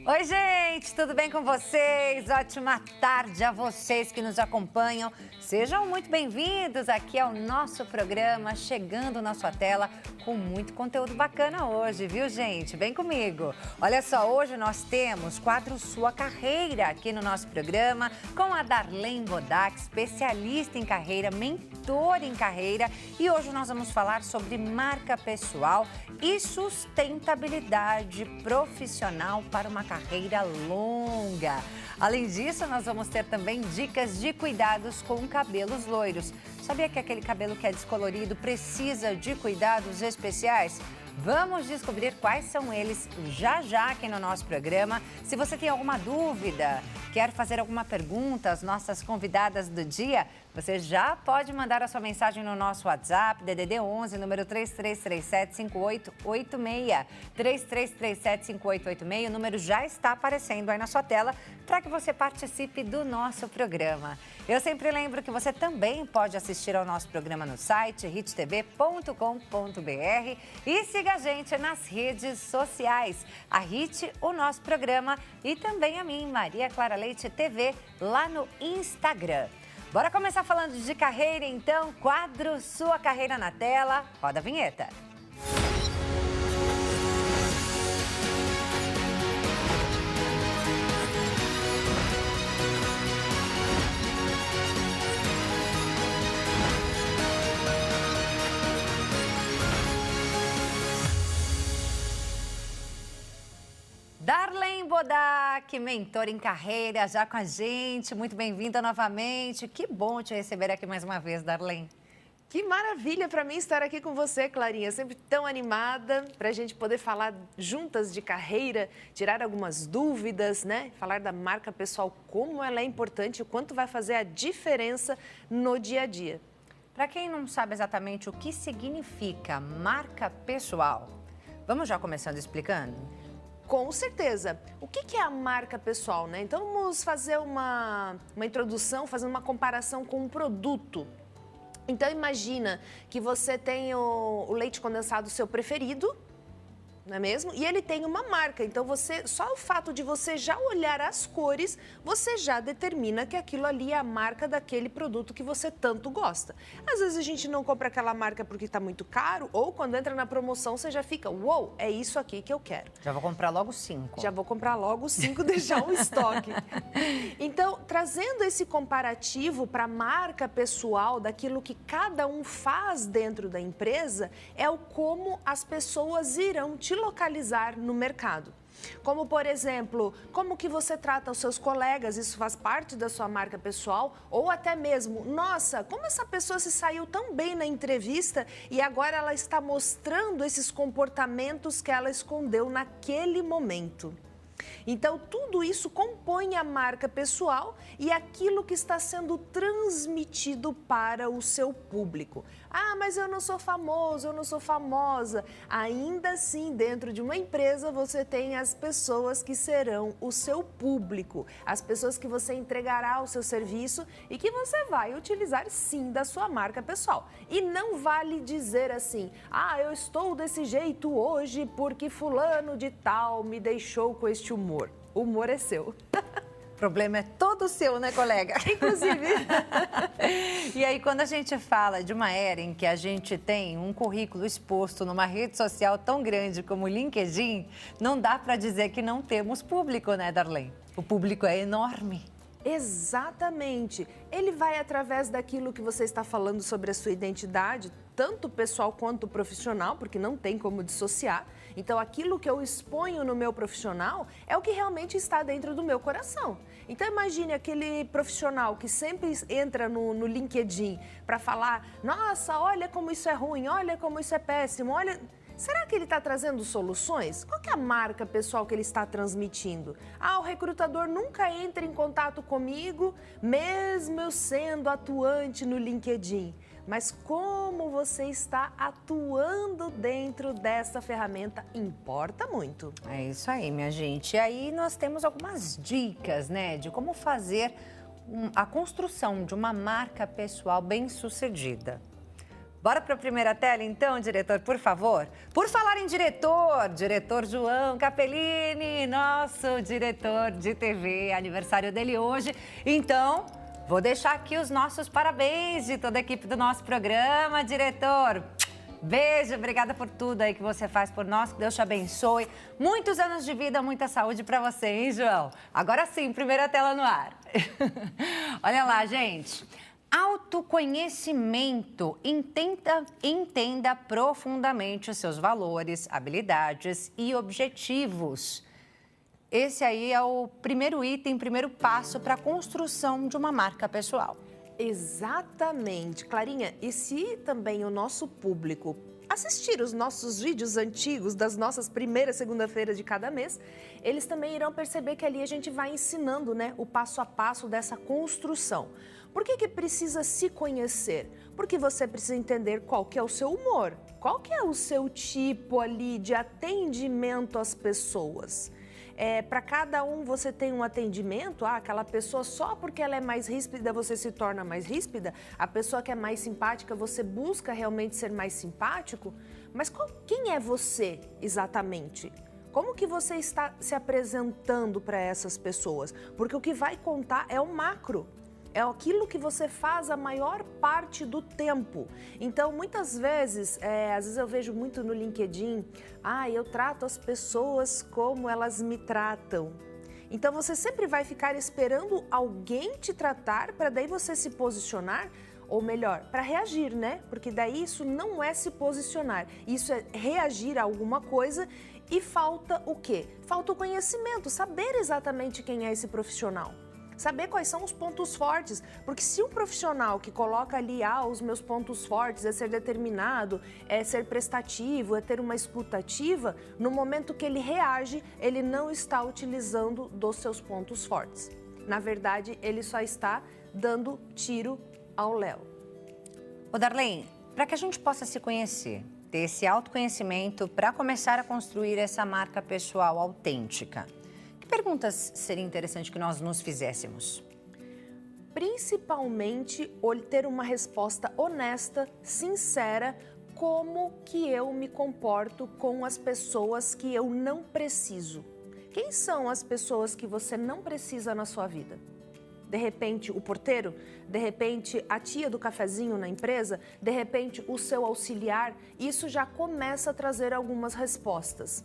Oi, gente, tudo bem com vocês? Ótima tarde a vocês que nos acompanham. Sejam muito bem-vindos aqui ao nosso programa, chegando na sua tela com muito conteúdo bacana hoje, viu, gente? Vem comigo. Olha só, hoje nós temos quadro Sua Carreira aqui no nosso programa com a Darlene Bodac, especialista em carreira, mentor em carreira. E hoje nós vamos falar sobre marca pessoal e sustentabilidade profissional para uma carreira longa. Além disso, nós vamos ter também dicas de cuidados com cabelos loiros. Sabia que aquele cabelo que é descolorido precisa de cuidados especiais? Vamos descobrir quais são eles já aqui no nosso programa. Se você tem alguma dúvida, quer fazer alguma pergunta às nossas convidadas do dia, você já pode mandar a sua mensagem no nosso WhatsApp, DDD 11, número 3337-5886. 3337-5886, o número já está aparecendo aí na sua tela para que você participe do nosso programa. Eu sempre lembro que você também pode assistir ao nosso programa no site hittv.com.br e siga a gente nas redes sociais. A Hit, o nosso programa, e também a mim, Maria Clara Leite TV, lá no Instagram. Bora começar falando de carreira, então. Quadro Sua Carreira na tela. Roda a vinheta. Darlene Bodac, mentora em carreira, já com a gente. Muito bem-vinda novamente. Que bom te receber aqui mais uma vez, Darlene. Que maravilha para mim estar aqui com você, Clarinha. Sempre tão animada para a gente poder falar juntas de carreira, tirar algumas dúvidas, né? Falar da marca pessoal, como ela é importante, o quanto vai fazer a diferença no dia a dia. Para quem não sabe exatamente o que significa marca pessoal, vamos já começando explicando? Com certeza. O que é a marca pessoal, né? Então, vamos fazer uma introdução, fazendo uma comparação com um produto. Então, imagina que você tem o leite condensado seu preferido, não é mesmo? E ele tem uma marca, então só o fato de você já olhar as cores, você já determina que aquilo ali é a marca daquele produto que você tanto gosta. Às vezes a gente não compra aquela marca porque está muito caro, ou quando entra na promoção você já fica, uou, é isso aqui que eu quero. Já vou comprar logo 5. Já vou comprar logo 5, deixar um estoque. Então, trazendo esse comparativo para a marca pessoal, daquilo que cada um faz dentro da empresa, é o como as pessoas irão te localizar no mercado. Como, por exemplo, como que você trata os seus colegas, isso faz parte da sua marca pessoal, ou até mesmo, nossa, como essa pessoa se saiu tão bem na entrevista e agora ela está mostrando esses comportamentos que ela escondeu naquele momento. Então, tudo isso compõe a marca pessoal e aquilo que está sendo transmitido para o seu público. Ah, mas eu não sou famoso, eu não sou famosa. Ainda assim, dentro de uma empresa, você tem as pessoas que serão o seu público, as pessoas que você entregará o seu serviço e que você vai utilizar, sim, da sua marca pessoal. E não vale dizer assim, ah, eu estou desse jeito hoje porque fulano de tal me deixou com este humor. O humor é seu. O problema é todo seu, né, colega? Inclusive. E aí, quando a gente fala de uma era em que a gente tem um currículo exposto numa rede social tão grande como o LinkedIn, não dá para dizer que não temos público, né, Darlene? O público é enorme. Exatamente. Ele vai através daquilo que você está falando sobre a sua identidade, tanto pessoal quanto profissional, porque não tem como dissociar. Então, aquilo que eu exponho no meu profissional é o que realmente está dentro do meu coração. Então, imagine aquele profissional que sempre entra no LinkedIn para falar, nossa, olha como isso é ruim, olha como isso é péssimo, olha... Será que ele está trazendo soluções? Qual que é a marca pessoal que ele está transmitindo? Ah, o recrutador nunca entra em contato comigo, mesmo eu sendo atuante no LinkedIn. Mas como você está atuando dentro dessa ferramenta importa muito. É isso aí, minha gente. E aí nós temos algumas dicas, né, de como fazer a construção de uma marca pessoal bem-sucedida. Bora para a primeira tela, então, diretor, por favor? Por falar em diretor João Capellini, nosso diretor de TV, aniversário dele hoje. Então, vou deixar aqui os nossos parabéns de toda a equipe do nosso programa, diretor. Beijo, obrigada por tudo aí que você faz por nós, que Deus te abençoe. Muitos anos de vida, muita saúde para você, hein, João? Agora sim, primeira tela no ar. Olha lá, gente. Autoconhecimento. Entenda profundamente os seus valores, habilidades e objetivos. Esse aí é o primeiro item, primeiro passo para a construção de uma marca pessoal. Exatamente, Clarinha. E se também o nosso público assistir os nossos vídeos antigos das nossas primeiras segunda-feiras de cada mês, eles também irão perceber que ali a gente vai ensinando, né, o passo a passo dessa construção. Por que precisa se conhecer? Porque você precisa entender qual que é o seu humor, qual que é o seu tipo ali de atendimento às pessoas. Para cada um você tem um atendimento, aquela pessoa só porque ela é mais ríspida você se torna mais ríspida, a pessoa que é mais simpática você busca realmente ser mais simpático, mas quem é você exatamente? Como que você está se apresentando para essas pessoas? Porque o que vai contar é o macro. É aquilo que você faz a maior parte do tempo. Então, muitas vezes, às vezes eu vejo muito no LinkedIn, eu trato as pessoas como elas me tratam. Então, você sempre vai ficar esperando alguém te tratar para daí você se posicionar, ou melhor, para reagir, né? Porque daí isso não é se posicionar, isso é reagir a alguma coisa e falta o quê? Falta o conhecimento, saber exatamente quem é esse profissional. Saber quais são os pontos fortes, porque se um profissional que coloca ali, os meus pontos fortes é ser determinado, é ser prestativo, é ter uma escuta ativa, no momento que ele reage, ele não está utilizando dos seus pontos fortes. Na verdade, ele só está dando tiro ao léu. Ô Darlene, para que a gente possa se conhecer, ter esse autoconhecimento para começar a construir essa marca pessoal autêntica, que perguntas seria interessante que nós nos fizéssemos? Principalmente ter uma resposta honesta, sincera, como que eu me comporto com as pessoas que eu não preciso. Quem são as pessoas que você não precisa na sua vida? De repente, o porteiro? De repente, a tia do cafezinho na empresa? De repente, o seu auxiliar? Isso já começa a trazer algumas respostas.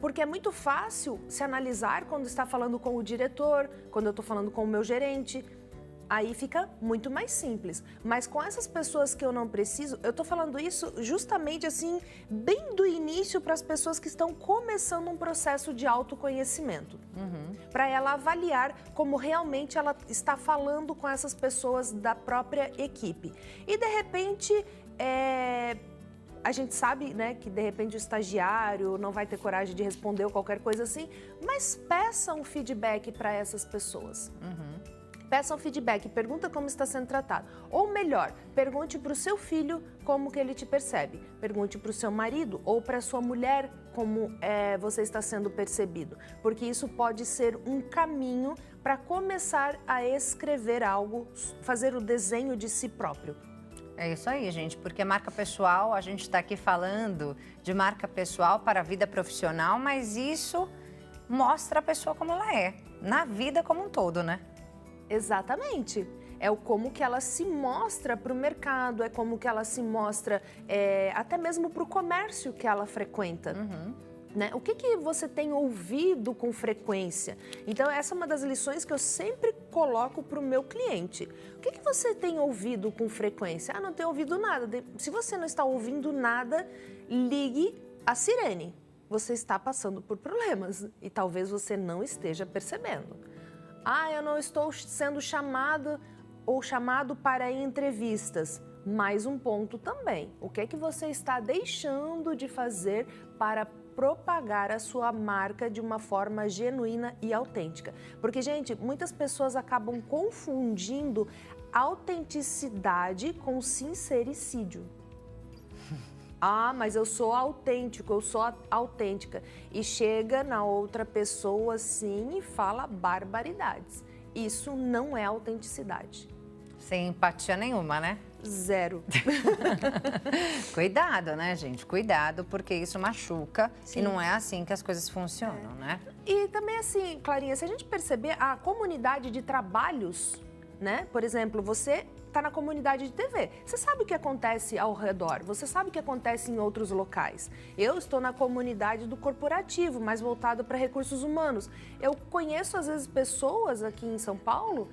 Porque é muito fácil se analisar quando está falando com o diretor, quando eu estou falando com o meu gerente. Aí fica muito mais simples. Mas com essas pessoas que eu não preciso, eu estou falando isso justamente assim, bem do início para as pessoas que estão começando um processo de autoconhecimento. Para ela avaliar como realmente ela está falando com essas pessoas da própria equipe. E de repente, a gente sabe, né, que de repente o estagiário não vai ter coragem de responder ou qualquer coisa assim, mas peça um feedback para essas pessoas. Peça um feedback, pergunta como está sendo tratado. Ou melhor, pergunte para o seu filho como que ele te percebe. Pergunte para o seu marido ou para a sua mulher como você está sendo percebido. Porque isso pode ser um caminho para começar a escrever algo, fazer o desenho de si próprio. É isso aí, gente, porque marca pessoal, a gente está aqui falando de marca pessoal para a vida profissional, mas isso mostra a pessoa como ela é, na vida como um todo, né? Exatamente. É o como que ela se mostra para o mercado, é como que ela se mostra até mesmo para o comércio que ela frequenta. Né? O que você tem ouvido com frequência? Então, essa é uma das lições que eu sempre coloco para o meu cliente. O que você tem ouvido com frequência? Não tenho ouvido nada. Se você não está ouvindo nada, ligue a sirene. Você está passando por problemas e talvez você não esteja percebendo. Eu não estou sendo chamado para entrevistas. Mais um ponto também. O que é que você está deixando de fazer para propagar a sua marca de uma forma genuína e autêntica? Porque, gente, muitas pessoas acabam confundindo autenticidade com sincericídio. Mas eu sou autêntico, eu sou autêntica. E chega na outra pessoa assim e fala barbaridades. Isso não é autenticidade. Sem empatia nenhuma, né? Zero. Cuidado, né, gente? Cuidado, porque isso machuca. Sim. E não é assim que as coisas funcionam, né? E também assim, Clarinha, se a gente perceber a comunidade de trabalhos, né? Por exemplo, você está na comunidade de TV. Você sabe o que acontece ao redor, você sabe o que acontece em outros locais. Eu estou na comunidade do corporativo, mais voltado para recursos humanos. Eu conheço, às vezes, pessoas aqui em São Paulo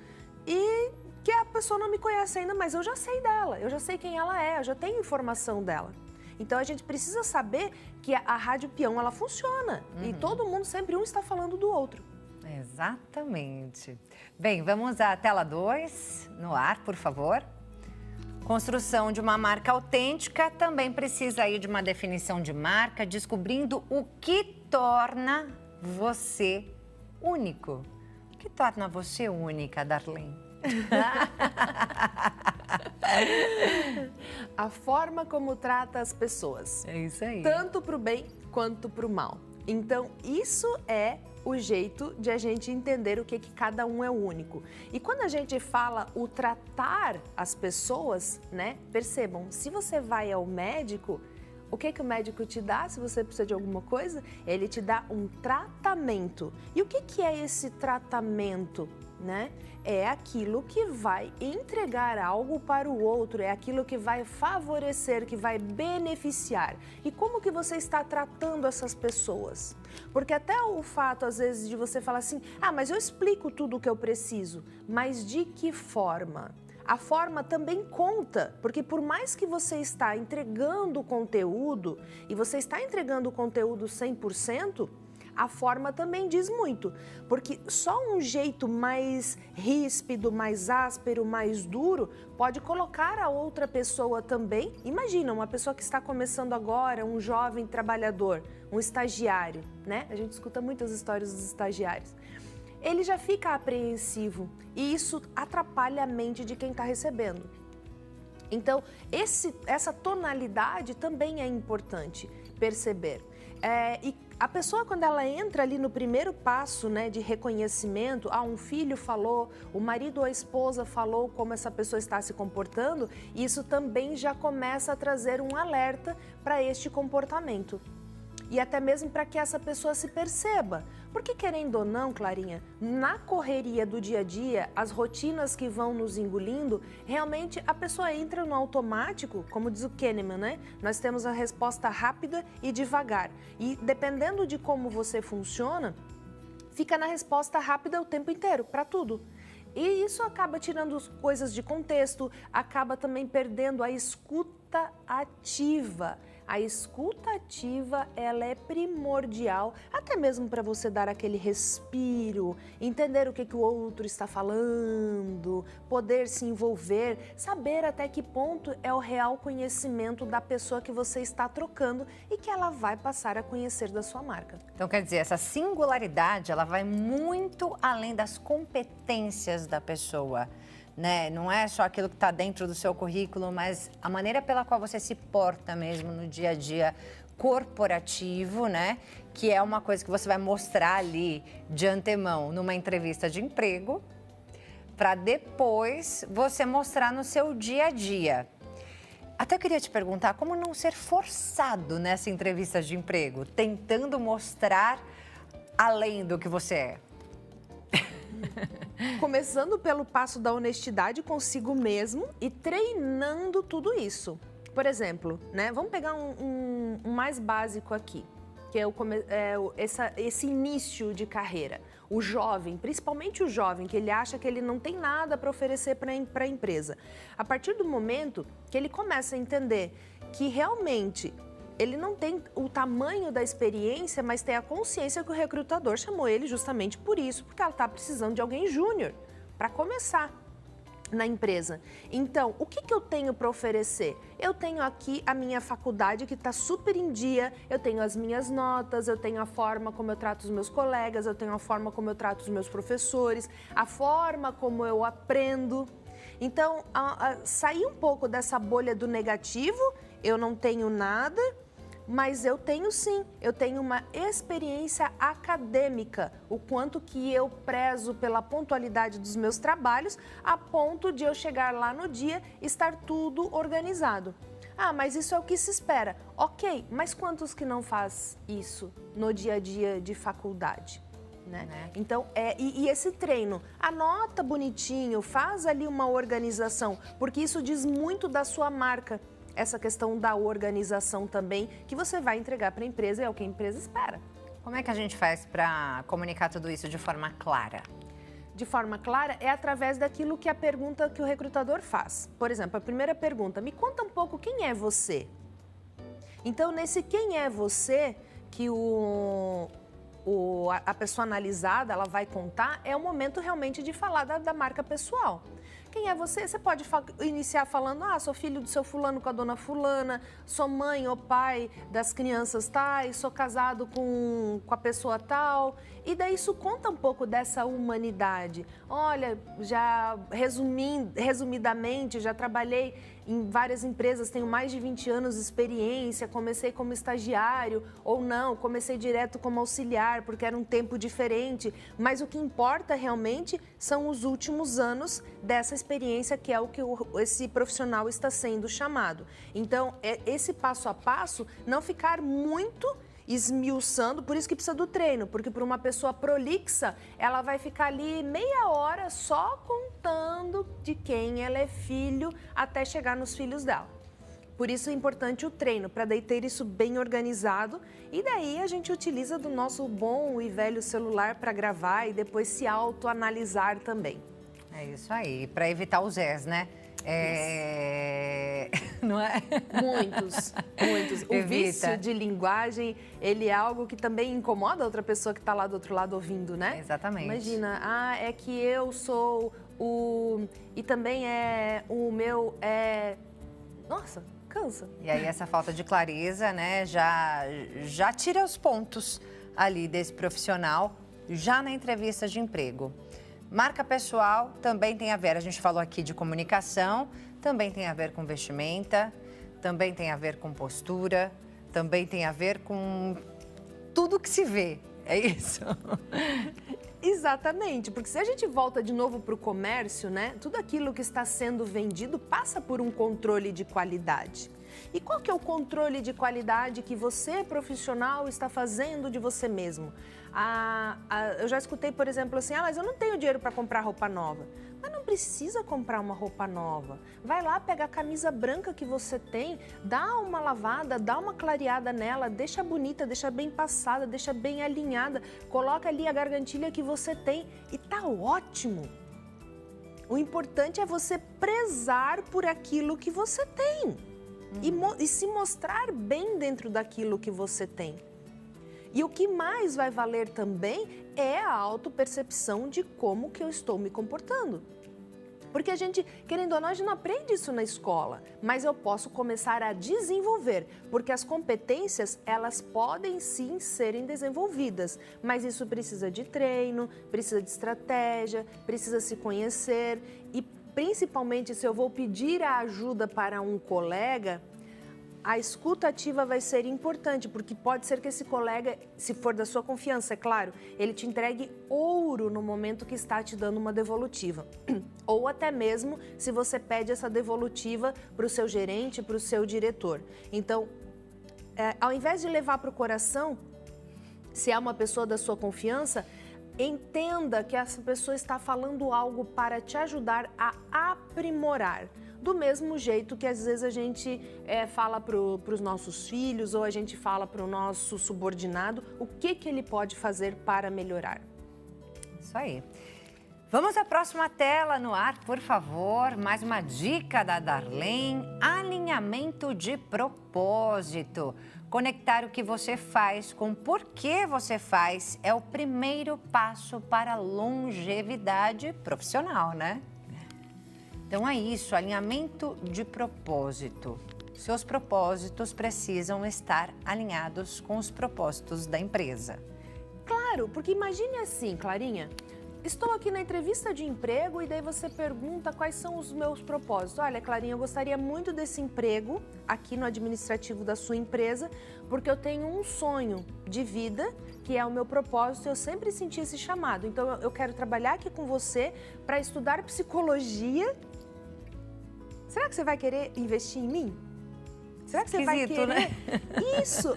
e que a pessoa não me conhece ainda, mas eu já sei dela, eu já sei quem ela é, eu já tenho informação dela. Então, a gente precisa saber que a Rádio Peão, ela funciona. E todo mundo, sempre um está falando do outro. Exatamente. Bem, vamos à tela 2, no ar, por favor. Construção de uma marca autêntica também precisa aí de uma definição de marca, descobrindo o que torna você único. O que torna você única, Darlene? A forma como trata as pessoas. É isso aí. Tanto para o bem quanto para o mal. Então, isso é o jeito de a gente entender o que cada um é único. E quando a gente fala o tratar as pessoas, né? Percebam, se você vai ao médico, o que o médico te dá se você precisa de alguma coisa? Ele te dá um tratamento. E o que é esse tratamento, né? É aquilo que vai entregar algo para o outro, é aquilo que vai favorecer, que vai beneficiar. E como que você está tratando essas pessoas? Porque até o fato, às vezes, de você falar assim, mas eu explico tudo o que eu preciso, mas de que forma? A forma também conta, porque por mais que você está entregando o conteúdo, e você está entregando o conteúdo 100%, a forma também diz muito, porque só um jeito mais ríspido, mais áspero, mais duro, pode colocar a outra pessoa também. Imagina, uma pessoa que está começando agora, um jovem trabalhador, um estagiário, né? A gente escuta muitas histórias dos estagiários. Ele já fica apreensivo e isso atrapalha a mente de quem está recebendo. Então, essa tonalidade também é importante perceber. E a pessoa, quando ela entra ali no primeiro passo, né, de reconhecimento, um filho falou, o marido ou a esposa falou como essa pessoa está se comportando, isso também já começa a trazer um alerta para este comportamento. E até mesmo para que essa pessoa se perceba. Porque, querendo ou não, Clarinha, na correria do dia a dia, as rotinas que vão nos engolindo, realmente a pessoa entra no automático, como diz o Kahneman, né? Nós temos a resposta rápida e devagar. E dependendo de como você funciona, fica na resposta rápida o tempo inteiro, para tudo. E isso acaba tirando coisas de contexto, acaba também perdendo a escuta ativa. A escuta ativa, ela é primordial, até mesmo para você dar aquele respiro, entender o que o outro está falando, poder se envolver, saber até que ponto é o real conhecimento da pessoa que você está trocando e que ela vai passar a conhecer da sua marca. Então, quer dizer, essa singularidade, ela vai muito além das competências da pessoa. Né? Não é só aquilo que está dentro do seu currículo, mas a maneira pela qual você se porta mesmo no dia a dia corporativo, né? Que é uma coisa que você vai mostrar ali de antemão numa entrevista de emprego, para depois você mostrar no seu dia a dia. Até eu queria te perguntar, como não ser forçado nessa entrevista de emprego, tentando mostrar além do que você é? Começando pelo passo da honestidade consigo mesmo e treinando tudo isso. Por exemplo, né? Vamos pegar um mais básico aqui, que é esse início de carreira. O jovem, principalmente o jovem, que ele acha que ele não tem nada para oferecer para a empresa. A partir do momento que ele começa a entender que realmente ele não tem o tamanho da experiência, mas tem a consciência que o recrutador chamou ele justamente por isso, porque ela está precisando de alguém júnior para começar na empresa. Então, o que eu tenho para oferecer? Eu tenho aqui a minha faculdade que está super em dia, eu tenho as minhas notas, eu tenho a forma como eu trato os meus colegas, eu tenho a forma como eu trato os meus professores, a forma como eu aprendo. Então, sair um pouco dessa bolha do negativo, eu não tenho nada, mas eu tenho sim, eu tenho uma experiência acadêmica, o quanto que eu prezo pela pontualidade dos meus trabalhos, a ponto de eu chegar lá no dia e estar tudo organizado. Ah, mas isso é o que se espera. Ok, mas quantos que não faz isso no dia a dia de faculdade? Né? Então, e esse treino, anota bonitinho, faz ali uma organização, porque isso diz muito da sua marca. Essa questão da organização também, que você vai entregar para a empresa, é o que a empresa espera. Como é que a gente faz para comunicar tudo isso de forma clara? De forma clara é através daquilo que a pergunta que o recrutador faz. Por exemplo, a primeira pergunta, me conta um pouco quem é você. Então, nesse quem é você, que a pessoa analisada ela vai contar, é o momento realmente de falar da marca pessoal. Quem é você? Você pode iniciar falando, sou filho do seu fulano com a dona fulana, sou mãe ou pai das crianças tais, sou casado com a pessoa tal. E daí isso conta um pouco dessa humanidade. Olha, já resumidamente, já trabalhei em várias empresas, tenho mais de 20 anos de experiência, comecei como estagiário ou não, comecei direto como auxiliar, porque era um tempo diferente. Mas o que importa realmente são os últimos anos dessa experiência, que é o que esse profissional está sendo chamado. Então, esse passo a passo, não ficar muito esmiuçando, por isso que precisa do treino, porque para uma pessoa prolixa, ela vai ficar ali meia hora só contando de quem ela é filho até chegar nos filhos dela. Por isso é importante o treino, para daí ter isso bem organizado e daí a gente utiliza do nosso bom e velho celular para gravar e depois se autoanalisar também. É isso aí, para evitar os S, né? Não é? Muitos. O vício de linguagem, ele é algo que também incomoda a outra pessoa que está lá do outro lado ouvindo, né? Exatamente. Imagina, é que eu sou o... E também o meu Nossa, cansa. E aí essa falta de clareza, né, já tira os pontos ali desse profissional já na entrevista de emprego. Marca pessoal também tem a ver, a gente falou aqui de comunicação, também tem a ver com vestimenta, também tem a ver com postura, também tem a ver com tudo que se vê, é isso? Exatamente, porque se a gente volta de novo para o comércio, né, tudo aquilo que está sendo vendido passa por um controle de qualidade. E qual que é o controle de qualidade que você, profissional, está fazendo de você mesmo? Eu já escutei, por exemplo, assim, mas eu não tenho dinheiro para comprar roupa nova. Mas não precisa comprar uma roupa nova. Vai lá, pega a camisa branca que você tem, dá uma lavada, dá uma clareada nela, deixa bonita, deixa bem passada, deixa bem alinhada, coloca ali a gargantilha que você tem e tá ótimo. O importante é você prezar por aquilo que você tem e se mostrar bem dentro daquilo que você tem. E o que mais vai valer também é a autopercepção de como que eu estou me comportando. Porque a gente, querendo ou não, a gente não aprende isso na escola, mas eu posso começar a desenvolver, porque as competências, elas podem sim serem desenvolvidas, mas isso precisa de treino, precisa de estratégia, precisa se conhecer e principalmente se eu vou pedir a ajuda para um colega, a escuta ativa vai ser importante, porque pode ser que esse colega, se for da sua confiança, é claro, ele te entregue ouro no momento que está te dando uma devolutiva. Ou até mesmo se você pede essa devolutiva para o seu gerente, para o seu diretor. Então, ao invés de levar para o coração, se é uma pessoa da sua confiança, entenda que essa pessoa está falando algo para te ajudar a aprimorar. Do mesmo jeito que às vezes a gente fala para os nossos filhos ou a gente fala para o nosso subordinado o que ele pode fazer para melhorar. Isso aí. Vamos à próxima tela no ar, por favor. Mais uma dica da Darlene: alinhamento de propósito. Conectar o que você faz com por que você faz é o primeiro passo para a longevidade profissional, né? Então é isso, alinhamento de propósito. Seus propósitos precisam estar alinhados com os propósitos da empresa. Claro, porque imagine assim, Clarinha, estou aqui na entrevista de emprego e daí você pergunta quais são os meus propósitos. Olha, Clarinha, eu gostaria muito desse emprego aqui no administrativo da sua empresa, porque eu tenho um sonho de vida, que é o meu propósito, eu sempre senti esse chamado. Então, eu quero trabalhar aqui com você para estudar psicologia. Será que você vai querer investir em mim? Será que você vai querer? Né? Isso!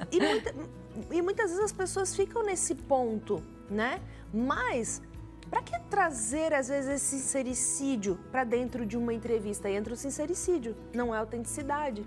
E muitas vezes as pessoas ficam nesse ponto, né? Mas, para que trazer, às vezes, esse sincericídio para dentro de uma entrevista? Aí entra o sincericídio, não é autenticidade.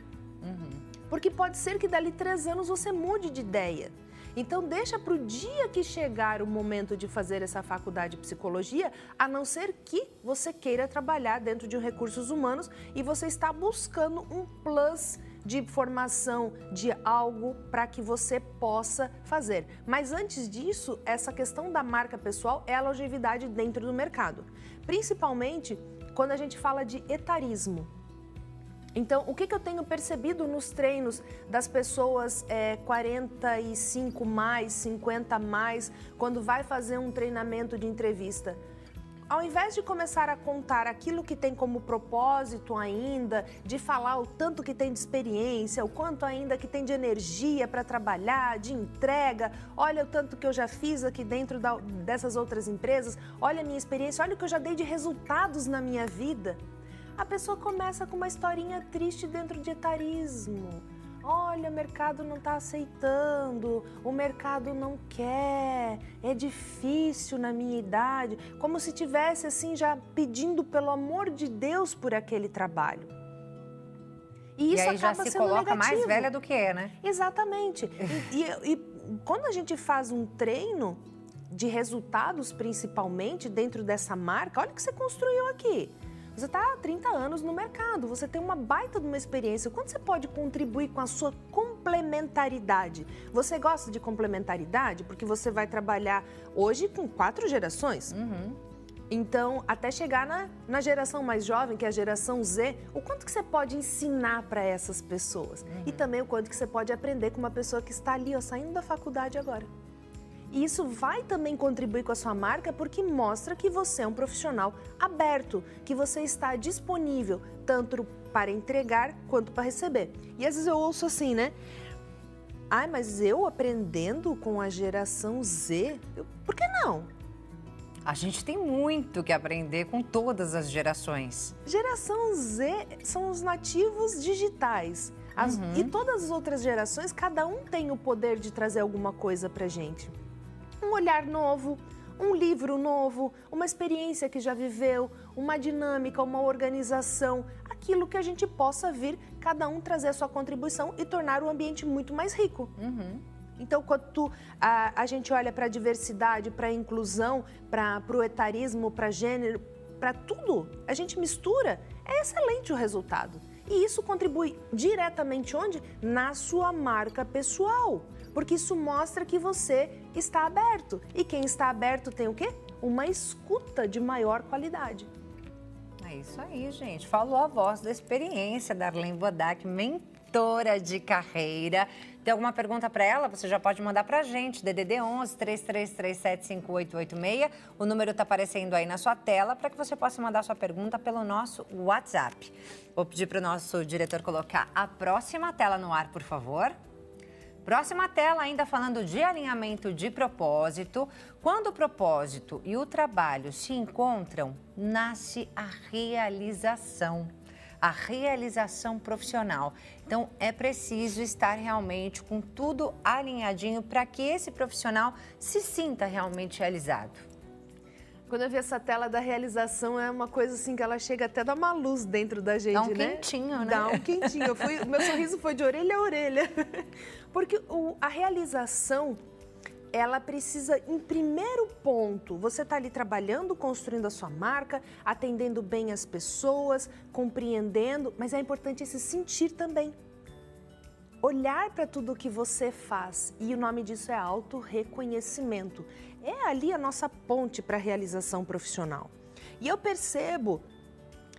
Porque pode ser que dali 3 anos você mude de ideia. Então, deixa para o dia que chegar o momento de fazer essa faculdade de psicologia, a não ser que você queira trabalhar dentro de recursos humanos e você está buscando um plus de formação de algo para que você possa fazer. Mas antes disso, essa questão da marca pessoal é a longevidade dentro do mercado. Principalmente quando a gente fala de etarismo. Então, o que eu tenho percebido nos treinos das pessoas 45 mais, 50 mais, quando vai fazer um treinamento de entrevista? Ao invés de começar a contar aquilo que tem como propósito ainda, de falar o tanto que tem de experiência, o quanto ainda que tem de energia para trabalhar, de entrega, olha o tanto que eu já fiz aqui dentro dessas outras empresas, olha a minha experiência, olha o que eu já dei de resultados na minha vida. A pessoa começa com uma historinha triste dentro de etarismo. Olha, o mercado não está aceitando, o mercado não quer, é difícil na minha idade. Como se tivesse assim já pedindo pelo amor de Deus por aquele trabalho. E isso aí já acaba se sendo coloca negativo. mais velha do que é, né? Exatamente. E quando a gente faz um treino de resultados, principalmente dentro dessa marca, olha o que você construiu aqui. Você está há 30 anos no mercado, você tem uma baita de uma experiência. Quanto você pode contribuir com a sua complementaridade? Você gosta de complementaridade? Porque você vai trabalhar hoje com 4 gerações. Então, até chegar na geração mais jovem, que é a geração Z, o quanto que você pode ensinar para essas pessoas? E também o quanto que você pode aprender com uma pessoa que está ali, ó, saindo da faculdade agora. E isso vai também contribuir com a sua marca porque mostra que você é um profissional aberto, que você está disponível tanto para entregar quanto para receber. E às vezes eu ouço assim, né? Ai, mas eu aprendendo com a geração Z, por que não? A gente tem muito que aprender com todas as gerações. Geração Z são os nativos digitais. E todas as outras gerações, cada um tem o poder de trazer alguma coisa pra gente. Um olhar novo, um livro novo, uma experiência que já viveu, uma dinâmica, uma organização, aquilo que a gente possa vir, cada um trazer a sua contribuição e tornar o ambiente muito mais rico. Então, quando a gente olha para a diversidade, para a inclusão, para o etarismo, para gênero, para tudo, a gente mistura, é excelente o resultado. E isso contribui diretamente onde? Na sua marca pessoal. Porque isso mostra que você está aberto. E quem está aberto tem o quê? Uma escuta de maior qualidade. É isso aí, gente. Falou a voz da experiência, Darlene Bodac, mentora de carreira. Tem alguma pergunta para ela? Você já pode mandar para a gente, DDD 11 3337 5886. O número está aparecendo aí na sua tela para que você possa mandar sua pergunta pelo nosso WhatsApp. Vou pedir para o nosso diretor colocar a próxima tela no ar, por favor. Próxima tela, ainda falando de alinhamento de propósito. Quando o propósito e o trabalho se encontram, nasce a realização profissional. Então, é preciso estar realmente com tudo alinhadinho para que esse profissional se sinta realmente realizado. Quando eu vi essa tela da realização, é uma coisa assim que ela chega até a dar uma luz dentro da gente, né? Dá um né? quentinho, né? Dá um quentinho. Meu sorriso foi de orelha a orelha. Porque a realização, ela precisa, em primeiro ponto, você está ali trabalhando, construindo a sua marca, atendendo bem as pessoas, compreendendo, mas é importante se sentir também. Olhar para tudo o que você faz, e o nome disso é autorreconhecimento. É ali a nossa ponte para a realização profissional. E eu percebo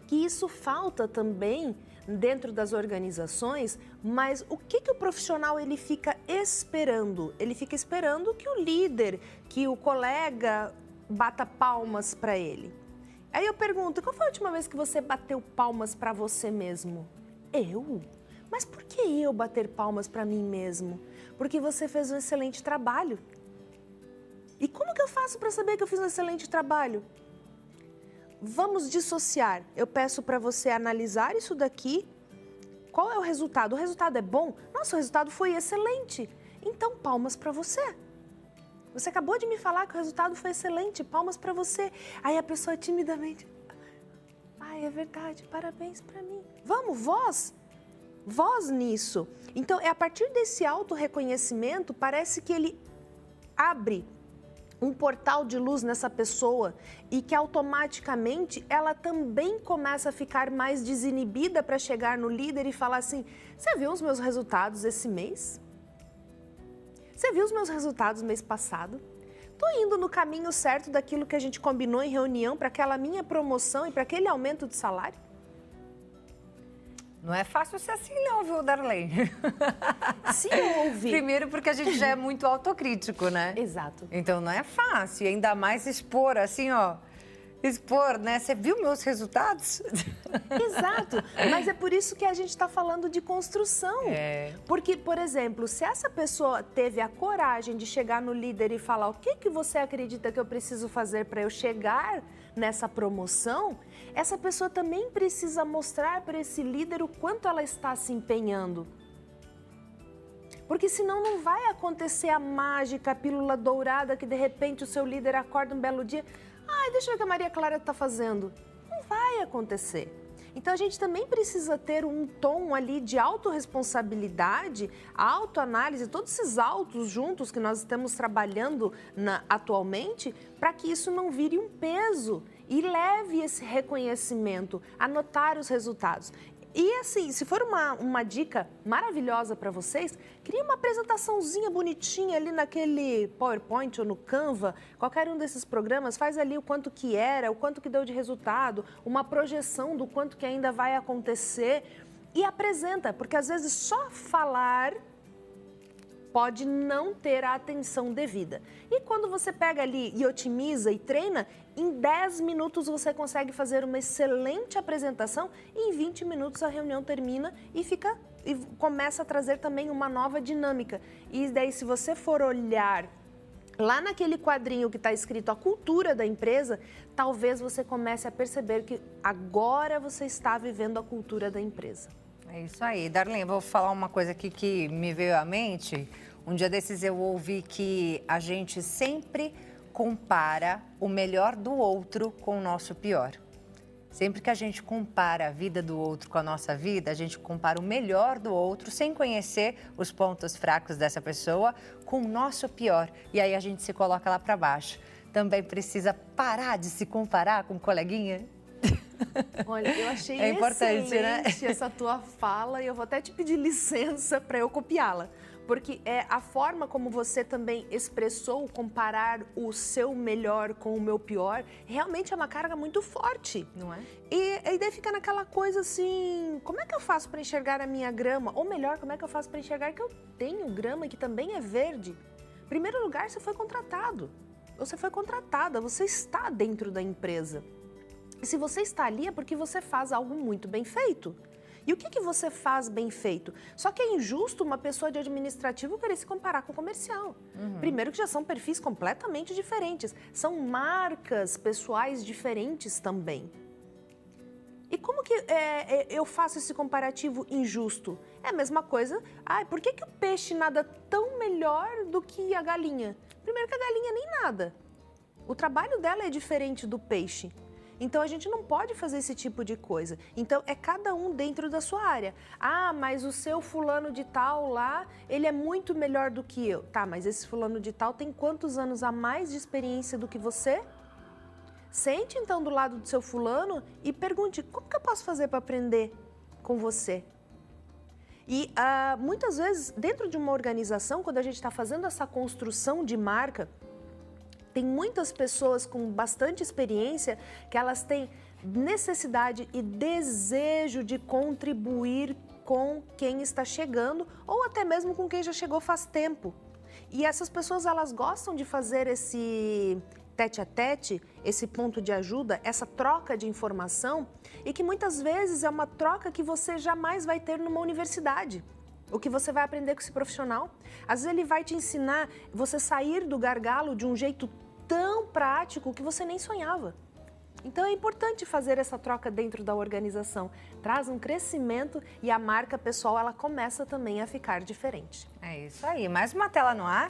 que isso falta também dentro das organizações, mas o que o profissional ele fica esperando? Ele fica esperando que o líder, que o colega bata palmas para ele. Aí eu pergunto, qual foi a última vez que você bateu palmas para você mesmo? Eu? Mas por que eu bater palmas para mim mesmo? Porque você fez um excelente trabalho. E como que eu faço para saber que eu fiz um excelente trabalho? Vamos dissociar. Eu peço para você analisar isso daqui. Qual é o resultado? O resultado é bom? Nossa, o resultado foi excelente. Então, palmas para você. Você acabou de me falar que o resultado foi excelente, palmas para você. Aí a pessoa timidamente, ai, é verdade, parabéns para mim. Vamos, voz nisso. Então, é a partir desse auto-reconhecimento, parece que ele abre um portal de luz nessa pessoa e que automaticamente ela também começa a ficar mais desinibida para chegar no líder e falar assim, você viu os meus resultados esse mês? Você viu os meus resultados mês passado? Estou indo no caminho certo daquilo que a gente combinou em reunião para aquela minha promoção e para aquele aumento de salário? Não é fácil ser assim não, viu, Darlene? Se ouve. Primeiro porque a gente já é muito autocrítico, né? Exato. Então não é fácil, e ainda mais expor assim, ó. Expor, né? Você viu meus resultados? Exato, mas é por isso que a gente está falando de construção. Porque, por exemplo, se essa pessoa teve a coragem de chegar no líder e falar o que você acredita que eu preciso fazer para eu chegar nessa promoção, essa pessoa também precisa mostrar para esse líder o quanto ela está se empenhando. Porque senão não vai acontecer a mágica, a pílula dourada que de repente o seu líder acorda um belo dia... Ai, deixa eu ver o que a Maria Clara está fazendo. Não vai acontecer. Então, a gente também precisa ter um tom ali de autorresponsabilidade, autoanálise, todos esses autos juntos que nós estamos trabalhando atualmente, para que isso não vire um peso e leve esse reconhecimento, anotar os resultados. E assim, se for uma dica maravilhosa para vocês, cria uma apresentaçãozinha bonitinha ali naquele PowerPoint ou no Canva, qualquer um desses programas, faz ali o quanto que era, o quanto que deu de resultado, uma projeção do quanto que ainda vai acontecer e apresenta, porque às vezes só falar pode não ter a atenção devida. E quando você pega ali e otimiza e treina, em 10 minutos você consegue fazer uma excelente apresentação e em 20 minutos a reunião termina e começa a trazer também uma nova dinâmica. E daí, se você for olhar lá naquele quadrinho que está escrito a cultura da empresa, talvez você comece a perceber que agora você está vivendo a cultura da empresa. É isso aí. Darlene, vou falar uma coisa aqui que me veio à mente. Um dia desses eu ouvi que a gente sempre compara o melhor do outro com o nosso pior. Sempre que a gente compara a vida do outro com a nossa vida, a gente compara o melhor do outro sem conhecer os pontos fracos dessa pessoa com o nosso pior. E aí a gente se coloca lá para baixo. Também precisa parar de se comparar com o coleguinha? Olha, eu achei importante, né? Essa tua fala e eu vou até te pedir licença para eu copiá-la. Porque é a forma como você também expressou comparar o seu melhor com o meu pior, realmente é uma carga muito forte. Não é? E daí fica naquela coisa assim, como é que eu faço para enxergar a minha grama? Ou melhor, como é que eu faço para enxergar que eu tenho grama e que também é verde? Em primeiro lugar, você foi contratado. Você foi contratada, você está dentro da empresa. E se você está ali é porque você faz algo muito bem feito. E o que você faz bem feito? Só que é injusto uma pessoa de administrativo querer se comparar com o comercial. Primeiro que já são perfis completamente diferentes. São marcas pessoais diferentes também. E como que eu faço esse comparativo injusto? É a mesma coisa. Por que o peixe nada tão melhor do que a galinha? Primeiro que a galinha nem nada. O trabalho dela é diferente do peixe. Então, a gente não pode fazer esse tipo de coisa. Então, é cada um dentro da sua área. Mas o seu fulano de tal lá, ele é muito melhor do que eu. Tá, mas esse fulano de tal tem quantos anos a mais de experiência do que você? Sente, então, do lado do seu fulano e pergunte, como que eu posso fazer para aprender com você? E, muitas vezes, dentro de uma organização, quando a gente está fazendo essa construção de marca, tem muitas pessoas com bastante experiência que elas têm necessidade e desejo de contribuir com quem está chegando ou até mesmo com quem já chegou faz tempo. E essas pessoas, elas gostam de fazer esse tete-a-tete, esse ponto de ajuda, essa troca de informação, e que muitas vezes é uma troca que você jamais vai ter numa universidade. O que você vai aprender com esse profissional. Às vezes ele vai te ensinar você sair do gargalo de um jeito tão prático que você nem sonhava. Então é importante fazer essa troca dentro da organização. Traz um crescimento e a marca pessoal ela começa também a ficar diferente. É isso aí. Mais uma tela no ar.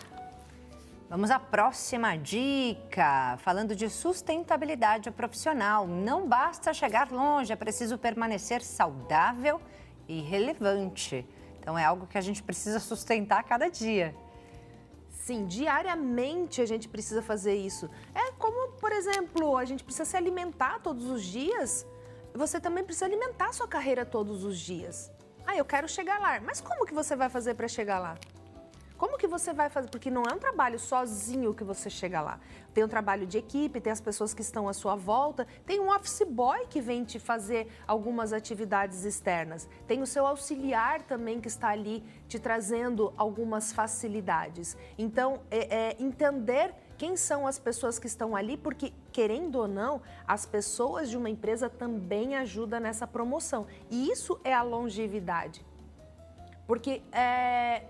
Vamos à próxima dica. Falando de sustentabilidade profissional. Não basta chegar longe, é preciso permanecer saudável e relevante. Então é algo que a gente precisa sustentar a cada dia. Sim, diariamente a gente precisa fazer isso. É como, por exemplo, a gente precisa se alimentar todos os dias. Você também precisa alimentar a sua carreira todos os dias. Ah, eu quero chegar lá. Mas como que você vai fazer para chegar lá? Como que você vai fazer? Porque não é um trabalho sozinho que você chega lá. Tem um trabalho de equipe, tem as pessoas que estão à sua volta, tem um office boy que vem te fazer algumas atividades externas. Tem o seu auxiliar também que está ali te trazendo algumas facilidades. Então, entender quem são as pessoas que estão ali, porque, querendo ou não, as pessoas de uma empresa também ajudam nessa promoção. E isso é a longevidade. Porque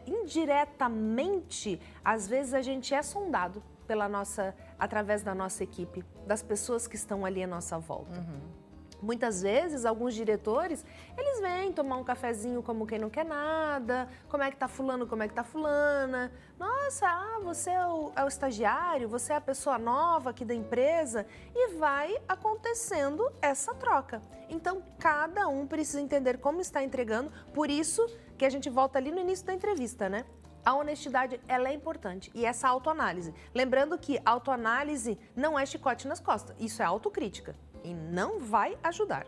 indiretamente, às vezes a gente é sondado através da nossa equipe, das pessoas que estão ali à nossa volta. Muitas vezes, alguns diretores, eles vêm tomar um cafezinho como quem não quer nada, como é que tá fulano, como é que tá fulana. Nossa, você é o estagiário, você é a pessoa nova aqui da empresa, e vai acontecendo essa troca. Então, cada um precisa entender como está entregando, por isso que a gente volta ali no início da entrevista, né? A honestidade, ela é importante, e essa autoanálise. Lembrando que autoanálise não é chicote nas costas, isso é autocrítica. E não vai ajudar.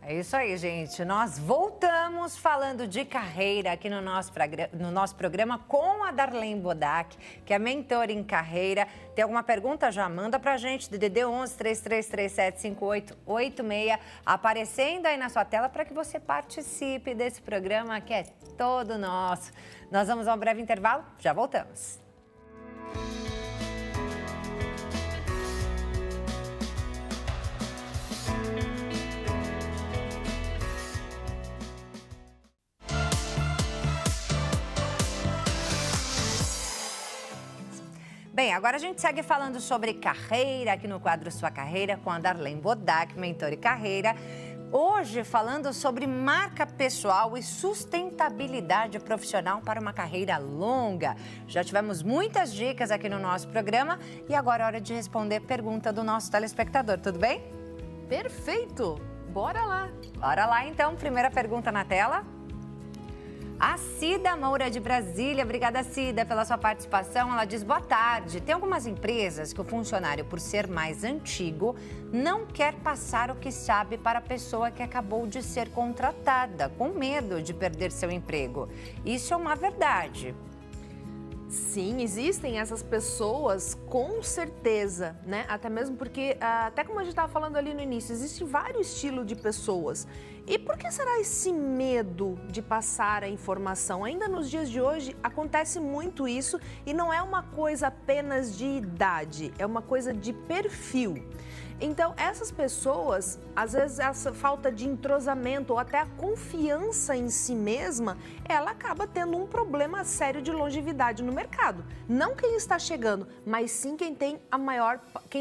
É isso aí, gente. Nós voltamos falando de carreira aqui no nosso programa com a Darlene Bodac, que é mentora em carreira. Tem alguma pergunta? Já manda pra gente, DDD 11 3337 5886, aparecendo aí na sua tela para que você participe desse programa que é todo nosso. Nós vamos a um breve intervalo, já voltamos. Bem, agora a gente segue falando sobre carreira aqui no quadro Sua Carreira com a Darlene Bodac, mentora e carreira. Hoje falando sobre marca pessoal e sustentabilidade profissional para uma carreira longa. Já tivemos muitas dicas aqui no nosso programa e agora é hora de responder pergunta do nosso telespectador, tudo bem? Perfeito! Bora lá! Bora lá então, primeira pergunta na tela. A Cida Moura de Brasília, obrigada Cida pela sua participação. Ela diz, boa tarde, tem algumas empresas que o funcionário, por ser mais antigo, não quer passar o que sabe para a pessoa que acabou de ser contratada, com medo de perder seu emprego. Isso é uma verdade. Sim, existem essas pessoas, com certeza, né? Até mesmo porque, até como a gente estava falando ali no início, existe vários estilos de pessoas. E por que será esse medo de passar a informação? Ainda nos dias de hoje acontece muito isso e não é uma coisa apenas de idade, é uma coisa de perfil. Então, essas pessoas, às vezes, essa falta de entrosamento ou até a confiança em si mesma, ela acaba tendo um problema sério de longevidade no mercado. Não quem está chegando, mas sim quem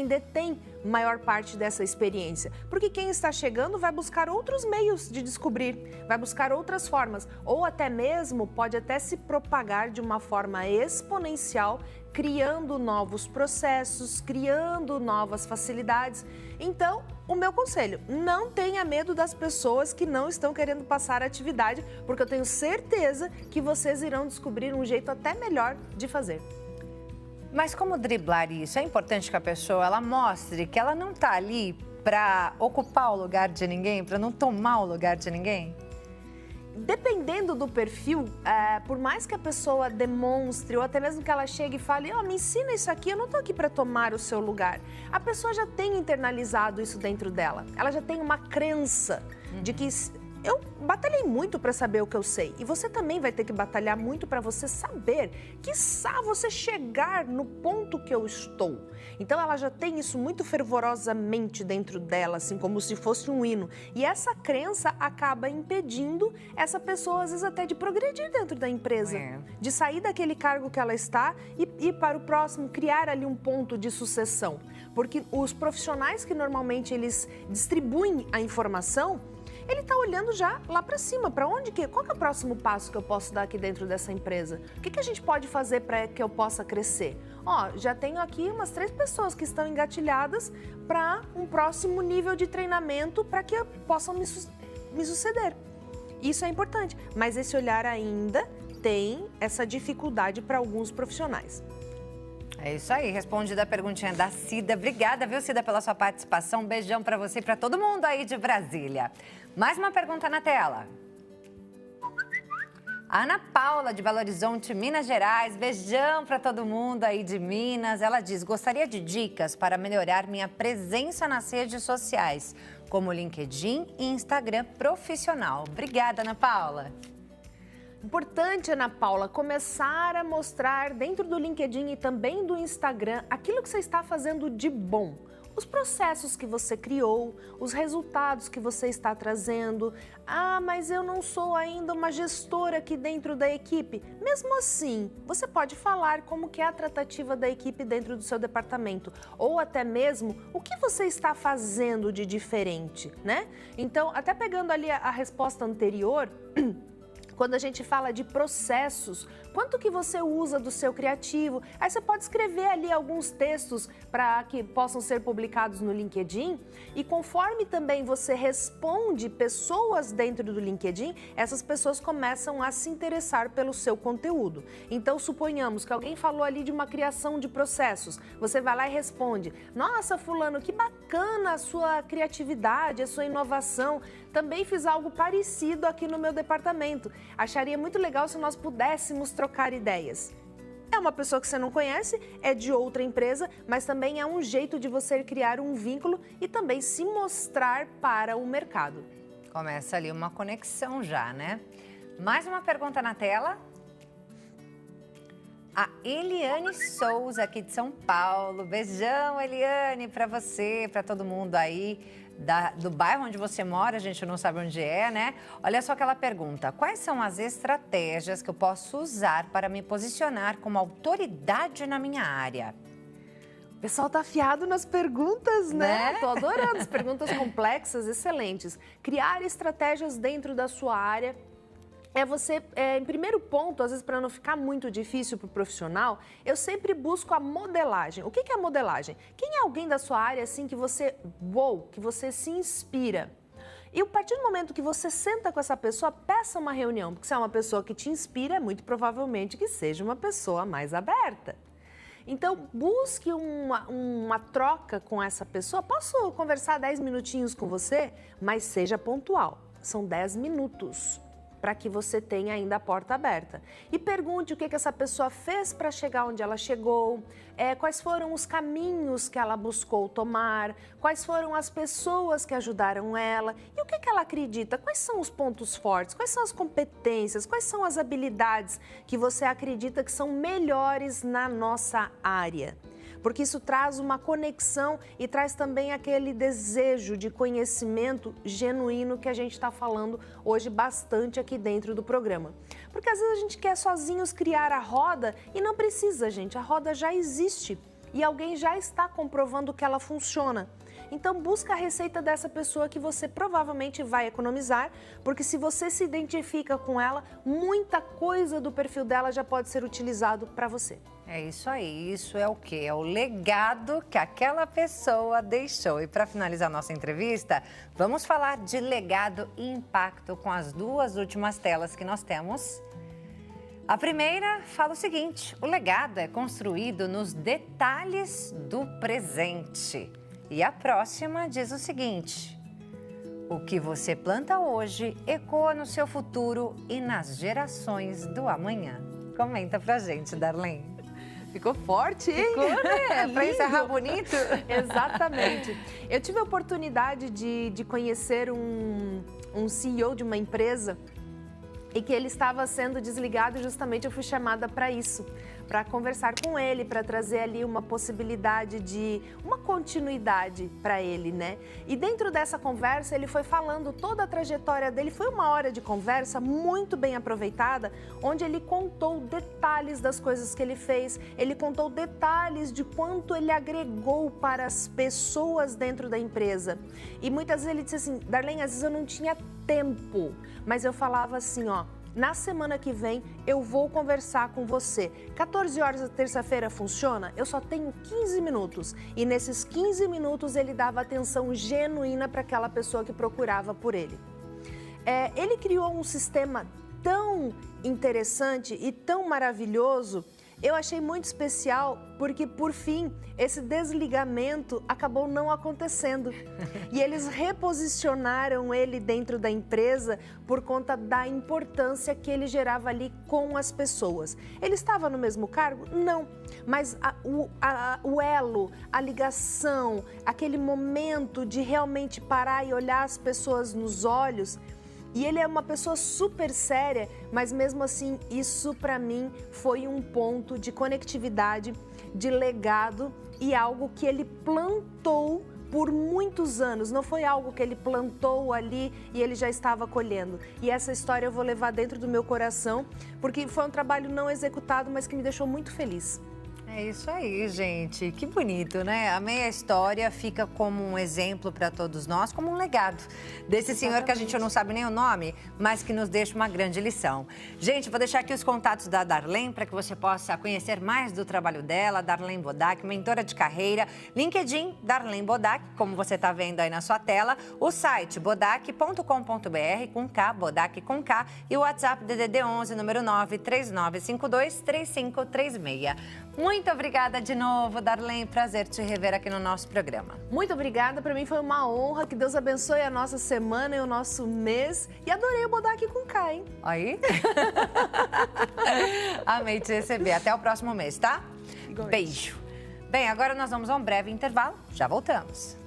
detém maior parte dessa experiência. Porque quem está chegando vai buscar outros meios de descobrir, vai buscar outras formas, ou até mesmo pode até se propagar de uma forma exponencial, criando novos processos, criando novas facilidades. Então, o meu conselho, não tenha medo das pessoas que não estão querendo passar a atividade, porque eu tenho certeza que vocês irão descobrir um jeito até melhor de fazer. Mas como driblar isso? É importante que a pessoa ela mostre que ela não está ali para ocupar o lugar de ninguém, para não tomar o lugar de ninguém? Dependendo do perfil, por mais que a pessoa demonstre ou até mesmo que ela chegue e fale, me ensina isso aqui, eu não estou aqui para tomar o seu lugar. A pessoa já tem internalizado isso dentro dela. Ela já tem uma crença de que eu batalhei muito para saber o que eu sei. E você também vai ter que batalhar muito para você saber, quiçá você chegar no ponto que eu estou. Então ela já tem isso muito fervorosamente dentro dela, assim como se fosse um hino. E essa crença acaba impedindo essa pessoa, às vezes até de progredir dentro da empresa, de sair daquele cargo que ela está e ir para o próximo, criar ali um ponto de sucessão. Porque os profissionais que normalmente eles distribuem a informação, ele está olhando já lá para cima, para onde que, qual que é o próximo passo que eu posso dar aqui dentro dessa empresa? O que a gente pode fazer para que eu possa crescer? Ó, já tenho aqui umas 3 pessoas que estão engatilhadas para um próximo nível de treinamento para que possam me suceder. Isso é importante, mas esse olhar ainda tem essa dificuldade para alguns profissionais. É isso aí, respondida a perguntinha da Cida. Obrigada, viu, Cida, pela sua participação. Um beijão para você e para todo mundo aí de Brasília. Mais uma pergunta na tela. Ana Paula, de Belo Horizonte, Minas Gerais. Beijão para todo mundo aí de Minas. Ela diz, gostaria de dicas para melhorar minha presença nas redes sociais, como LinkedIn e Instagram profissional. Obrigada, Ana Paula. Importante, Ana Paula, começar a mostrar dentro do LinkedIn e também do Instagram aquilo que você está fazendo de bom. Os processos que você criou, os resultados que você está trazendo. Ah, mas eu não sou ainda uma gestora aqui dentro da equipe. Mesmo assim, você pode falar como que é a tratativa da equipe dentro do seu departamento. Ou até mesmo, o que você está fazendo de diferente, né? Então, até pegando ali a resposta anterior... Quando a gente fala de processos, quanto que você usa do seu criativo? Aí você pode escrever ali alguns textos para que possam ser publicados no LinkedIn e conforme também você responde pessoas dentro do LinkedIn, essas pessoas começam a se interessar pelo seu conteúdo. Então, suponhamos que alguém falou ali de uma criação de processos, você vai lá e responde, nossa, fulano, que bacana a sua criatividade, a sua inovação, também fiz algo parecido aqui no meu departamento. Acharia muito legal se nós pudéssemos trocar ideias. É uma pessoa que você não conhece, é de outra empresa, mas também é um jeito de você criar um vínculo e também se mostrar para o mercado. Começa ali uma conexão já, né? Mais uma pergunta na tela. A Eliane Souza, aqui de São Paulo. Beijão, Eliane, para você, para todo mundo aí. Do bairro onde você mora, a gente não sabe onde é, né? Olha só aquela pergunta. Quais são as estratégias que eu posso usar para me posicionar como autoridade na minha área? O pessoal tá afiado nas perguntas, né? Tô adorando as perguntas complexas, excelentes. Criar estratégias dentro da sua área. Em primeiro ponto, às vezes para não ficar muito difícil para o profissional, eu sempre busco a modelagem. O que é a modelagem? Quem é alguém da sua área assim que você se inspira? E a partir do momento que você senta com essa pessoa, peça uma reunião, porque se é uma pessoa que te inspira, é muito provavelmente que seja uma pessoa mais aberta. Então, busque uma troca com essa pessoa. Posso conversar 10 minutinhos com você? Mas seja pontual. São 10 minutos. Para que você tenha ainda a porta aberta. E pergunte o que essa pessoa fez para chegar onde ela chegou, quais foram os caminhos que ela buscou tomar, quais foram as pessoas que ajudaram ela e o que ela acredita, quais são os pontos fortes, quais são as competências, quais são as habilidades que você acredita que são melhores na nossa área. Porque isso traz uma conexão e traz também aquele desejo de conhecimento genuíno que a gente está falando hoje bastante aqui dentro do programa. Porque às vezes a gente quer sozinhos criar a roda e não precisa, gente. A roda já existe e alguém já está comprovando que ela funciona. Então busca a receita dessa pessoa que você provavelmente vai economizar, porque se você se identifica com ela, muita coisa do perfil dela já pode ser utilizado para você. É isso aí, isso é o quê? É o legado que aquela pessoa deixou. E para finalizar nossa entrevista, vamos falar de legado e impacto com as 2 últimas telas que nós temos. A primeira fala o seguinte, o legado é construído nos detalhes do presente. E a próxima diz o seguinte, o que você planta hoje ecoa no seu futuro e nas gerações do amanhã. Comenta pra gente, Darlene. Ficou forte, hein? Ficou, né? Pra encerrar bonito. Exatamente. Eu tive a oportunidade de conhecer um um CEO de uma empresa e que ele estava sendo desligado e justamente eu fui chamada para isso, para conversar com ele, para trazer ali uma possibilidade de uma continuidade para ele, né? E dentro dessa conversa ele foi falando toda a trajetória dele, foi uma hora de conversa muito bem aproveitada, onde ele contou detalhes das coisas que ele fez, ele contou detalhes de quanto ele agregou para as pessoas dentro da empresa. E muitas vezes ele disse assim, Darlene, às vezes eu não tinha tempo, mas eu falava assim, ó, na semana que vem eu vou conversar com você. 14 horas da terça-feira funciona? Eu só tenho 15 minutos. E nesses 15 minutos ele dava atenção genuína para aquela pessoa que procurava por ele. Ele criou um sistema tão interessante e tão maravilhoso. Eu achei muito especial porque, por fim, esse desligamento acabou não acontecendo. E eles reposicionaram ele dentro da empresa por conta da importância que ele gerava ali com as pessoas. Ele estava no mesmo cargo? Não. Mas o elo, a ligação, aquele momento de realmente parar e olhar as pessoas nos olhos. E ele é uma pessoa super séria, mas mesmo assim, isso para mim foi um ponto de conectividade, de legado e algo que ele plantou por muitos anos. Não foi algo que ele plantou ali e ele já estava colhendo. E essa história eu vou levar dentro do meu coração, porque foi um trabalho não executado, mas que me deixou muito feliz. É isso aí, gente. Que bonito, né? A meia história fica como um exemplo para todos nós, como um legado desse senhor que a gente não sabe nem o nome, mas que nos deixa uma grande lição. Gente, vou deixar aqui os contatos da Darlene para que você possa conhecer mais do trabalho dela, Darlene Bodac, mentora de carreira, LinkedIn, Darlene Bodac, como você está vendo aí na sua tela, o site bodac.com.br com K, Bodac com K, e o WhatsApp DDD 11, número 939523536. Muito obrigada de novo, Darlene. Prazer te rever aqui no nosso programa. Muito obrigada. Para mim foi uma honra. Que Deus abençoe a nossa semana e o nosso mês. E adorei o Bodac com K, hein? Aí? Amei te receber. Até o próximo mês, tá? Igualmente. Beijo. Bem, agora nós vamos a um breve intervalo. Já voltamos.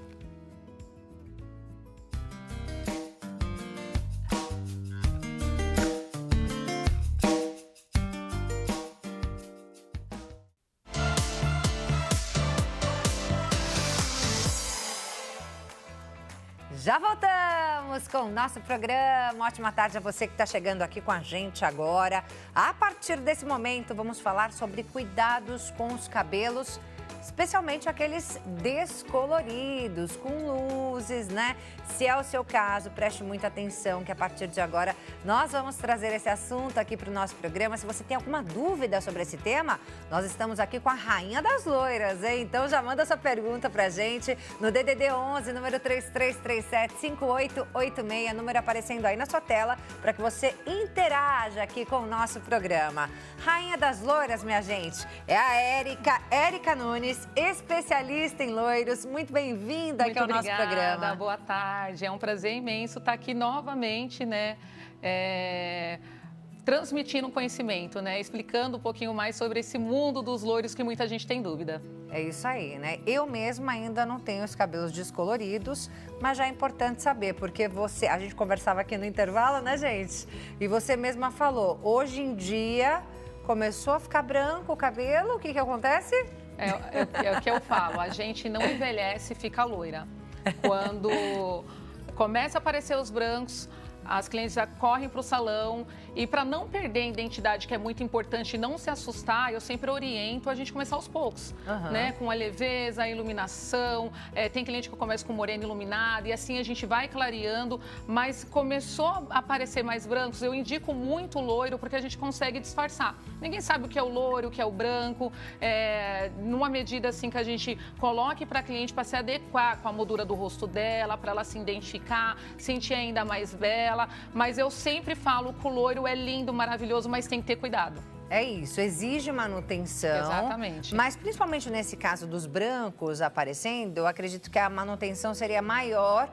Já voltamos com o nosso programa. Ótima tarde a você que está chegando aqui com a gente agora. A partir desse momento, vamos falar sobre cuidados com os cabelos, especialmente aqueles descoloridos, com luzes, né? Se é o seu caso, preste muita atenção que a partir de agora nós vamos trazer esse assunto aqui para o nosso programa. Se você tem alguma dúvida sobre esse tema, nós estamos aqui com a Rainha das Loiras, hein? Então já manda sua pergunta para a gente no DDD 11, número 3337-5886, número aparecendo aí na sua tela, para que você interaja aqui com o nosso programa. Rainha das Loiras, minha gente, é a Érica Nunes, especialista em loiros. Muito bem-vinda aqui ao nosso programa. Boa tarde. É um prazer imenso estar aqui novamente, né? Transmitindo conhecimento, né? Explicando um pouquinho mais sobre esse mundo dos loiros que muita gente tem dúvida. É isso aí, né? Eu mesma ainda não tenho os cabelos descoloridos, mas já é importante saber, porque a gente conversava aqui no intervalo, né, gente? E você mesma falou, hoje em dia começou a ficar branco o cabelo, o que acontece? É o que eu falo, a gente não envelhece e fica loira. Quando começa a aparecer os brancos, as clientes já correm para o salão e para não perder a identidade, que é muito importante, e não se assustar, eu sempre oriento a gente começar aos poucos, né? Com a leveza, a iluminação, tem cliente que começa com morena iluminada e assim a gente vai clareando, mas começou a aparecer mais brancos, eu indico muito o loiro porque a gente consegue disfarçar. Ninguém sabe o que é o loiro, o que é o branco, numa medida assim que a gente coloque para a cliente para se adequar com a moldura do rosto dela, para ela se identificar, sentir ainda mais bela. Mas eu sempre falo que o loiro é lindo, maravilhoso, mas tem que ter cuidado. É isso, exige manutenção. Exatamente. Mas principalmente nesse caso dos brancos aparecendo, eu acredito que a manutenção seria maior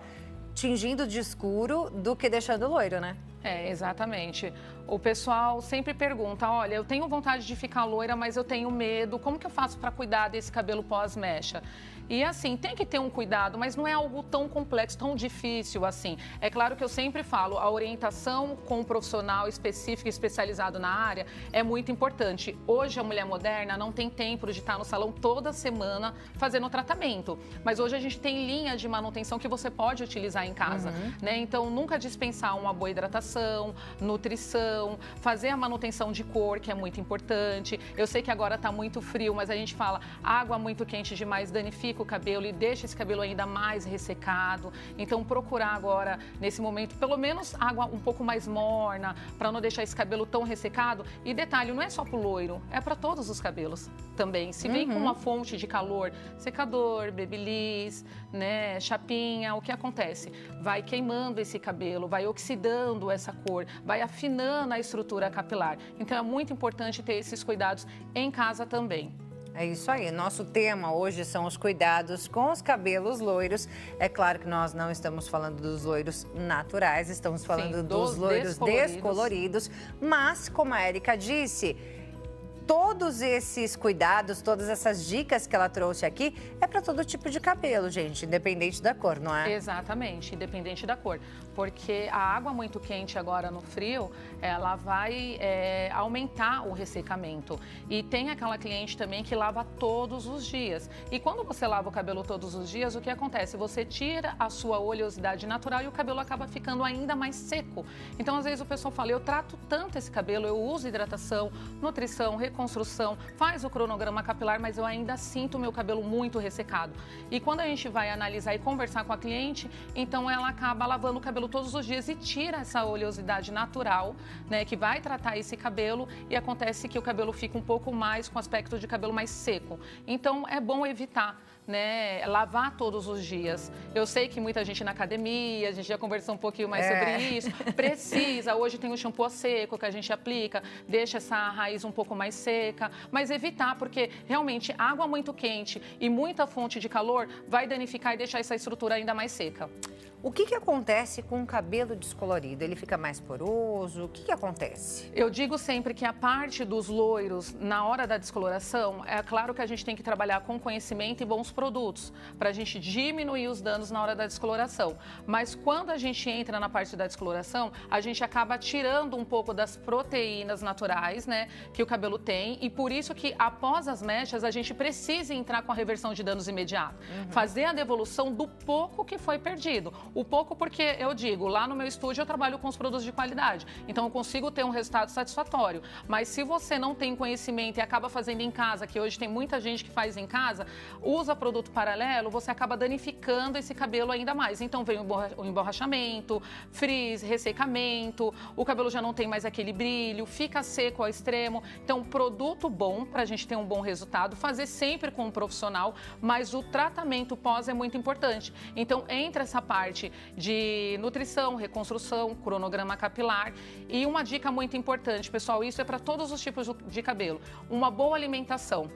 tingindo de escuro do que deixando loiro, né? Exatamente. O pessoal sempre pergunta, olha, eu tenho vontade de ficar loira, mas eu tenho medo, como que eu faço para cuidar desse cabelo pós-mecha? E assim, tem que ter um cuidado, mas não é algo tão complexo, tão difícil assim. É claro que eu sempre falo, a orientação com um profissional específico, especializado na área, é muito importante. Hoje a mulher moderna não tem tempo de estar no salão toda semana fazendo o tratamento. Mas hoje a gente tem linha de manutenção que você pode utilizar em casa, né? Então, nunca dispensar uma boa hidratação, nutrição, fazer a manutenção de cor, que é muito importante. Eu sei que agora está muito frio, mas a gente fala, água muito quente demais danifica o cabelo e deixa esse cabelo ainda mais ressecado. Então, procurar agora, nesse momento, pelo menos água um pouco mais morna, para não deixar esse cabelo tão ressecado. E detalhe, não é só pro loiro, é para todos os cabelos também. Se vem com uma fonte de calor, secador, babyliss, né, chapinha, o que acontece? Vai queimando esse cabelo, vai oxidando essa cor, vai afinando a estrutura capilar. Então, é muito importante ter esses cuidados em casa também. É isso aí. Nosso tema hoje são os cuidados com os cabelos loiros. É claro que nós não estamos falando dos loiros naturais, estamos falando dos loiros descoloridos. Mas, como a Érica disse, todos esses cuidados, todas essas dicas que ela trouxe aqui, é para todo tipo de cabelo, gente, independente da cor, não é? Exatamente, independente da cor. Porque a água muito quente agora no frio, ela vai aumentar o ressecamento. E tem aquela cliente também que lava todos os dias. E quando você lava o cabelo todos os dias, o que acontece? Você tira a sua oleosidade natural e o cabelo acaba ficando ainda mais seco. Então, às vezes o pessoal fala, eu trato tanto esse cabelo, eu uso hidratação, nutrição, reconstrução, faz o cronograma capilar, mas eu ainda sinto o meu cabelo muito ressecado. E quando a gente vai analisar e conversar com a cliente, então ela acaba lavando o cabelo todos os dias e tira essa oleosidade natural, né, que vai tratar esse cabelo, e acontece que o cabelo fica um pouco mais com aspecto de cabelo mais seco. Então é bom evitar, né, lavar todos os dias. Eu sei que muita gente na academia, a gente já conversou um pouquinho mais sobre isso, precisa. Hoje tem o shampoo a seco que a gente aplica, deixa essa raiz um pouco mais seca, mas evitar, porque realmente água muito quente e muita fonte de calor vai danificar e deixar essa estrutura ainda mais seca. O que acontece com o cabelo descolorido? Ele fica mais poroso? O que acontece? Eu digo sempre que a parte dos loiros, na hora da descoloração, é claro que a gente tem que trabalhar com conhecimento e bons produtos, para a gente diminuir os danos na hora da descoloração. Mas quando a gente entra na parte da descoloração, a gente acaba tirando um pouco das proteínas naturais, né, que o cabelo tem, e por isso que após as mechas, a gente precisa entrar com a reversão de danos imediato. Fazer a devolução do pouco que foi perdido. O pouco porque, eu digo, lá no meu estúdio eu trabalho com os produtos de qualidade, então eu consigo ter um resultado satisfatório. Mas se você não tem conhecimento e acaba fazendo em casa, que hoje tem muita gente que faz em casa, usa produto paralelo, você acaba danificando esse cabelo ainda mais. Então vem o emborrachamento, frizz, ressecamento, o cabelo já não tem mais aquele brilho, fica seco ao extremo. Então, produto bom para a gente ter um bom resultado, fazer sempre com um profissional, mas o tratamento pós é muito importante. Então, entra essa parte de nutrição, reconstrução, cronograma capilar. E uma dica muito importante, pessoal, isso é para todos os tipos de cabelo. Uma boa alimentação,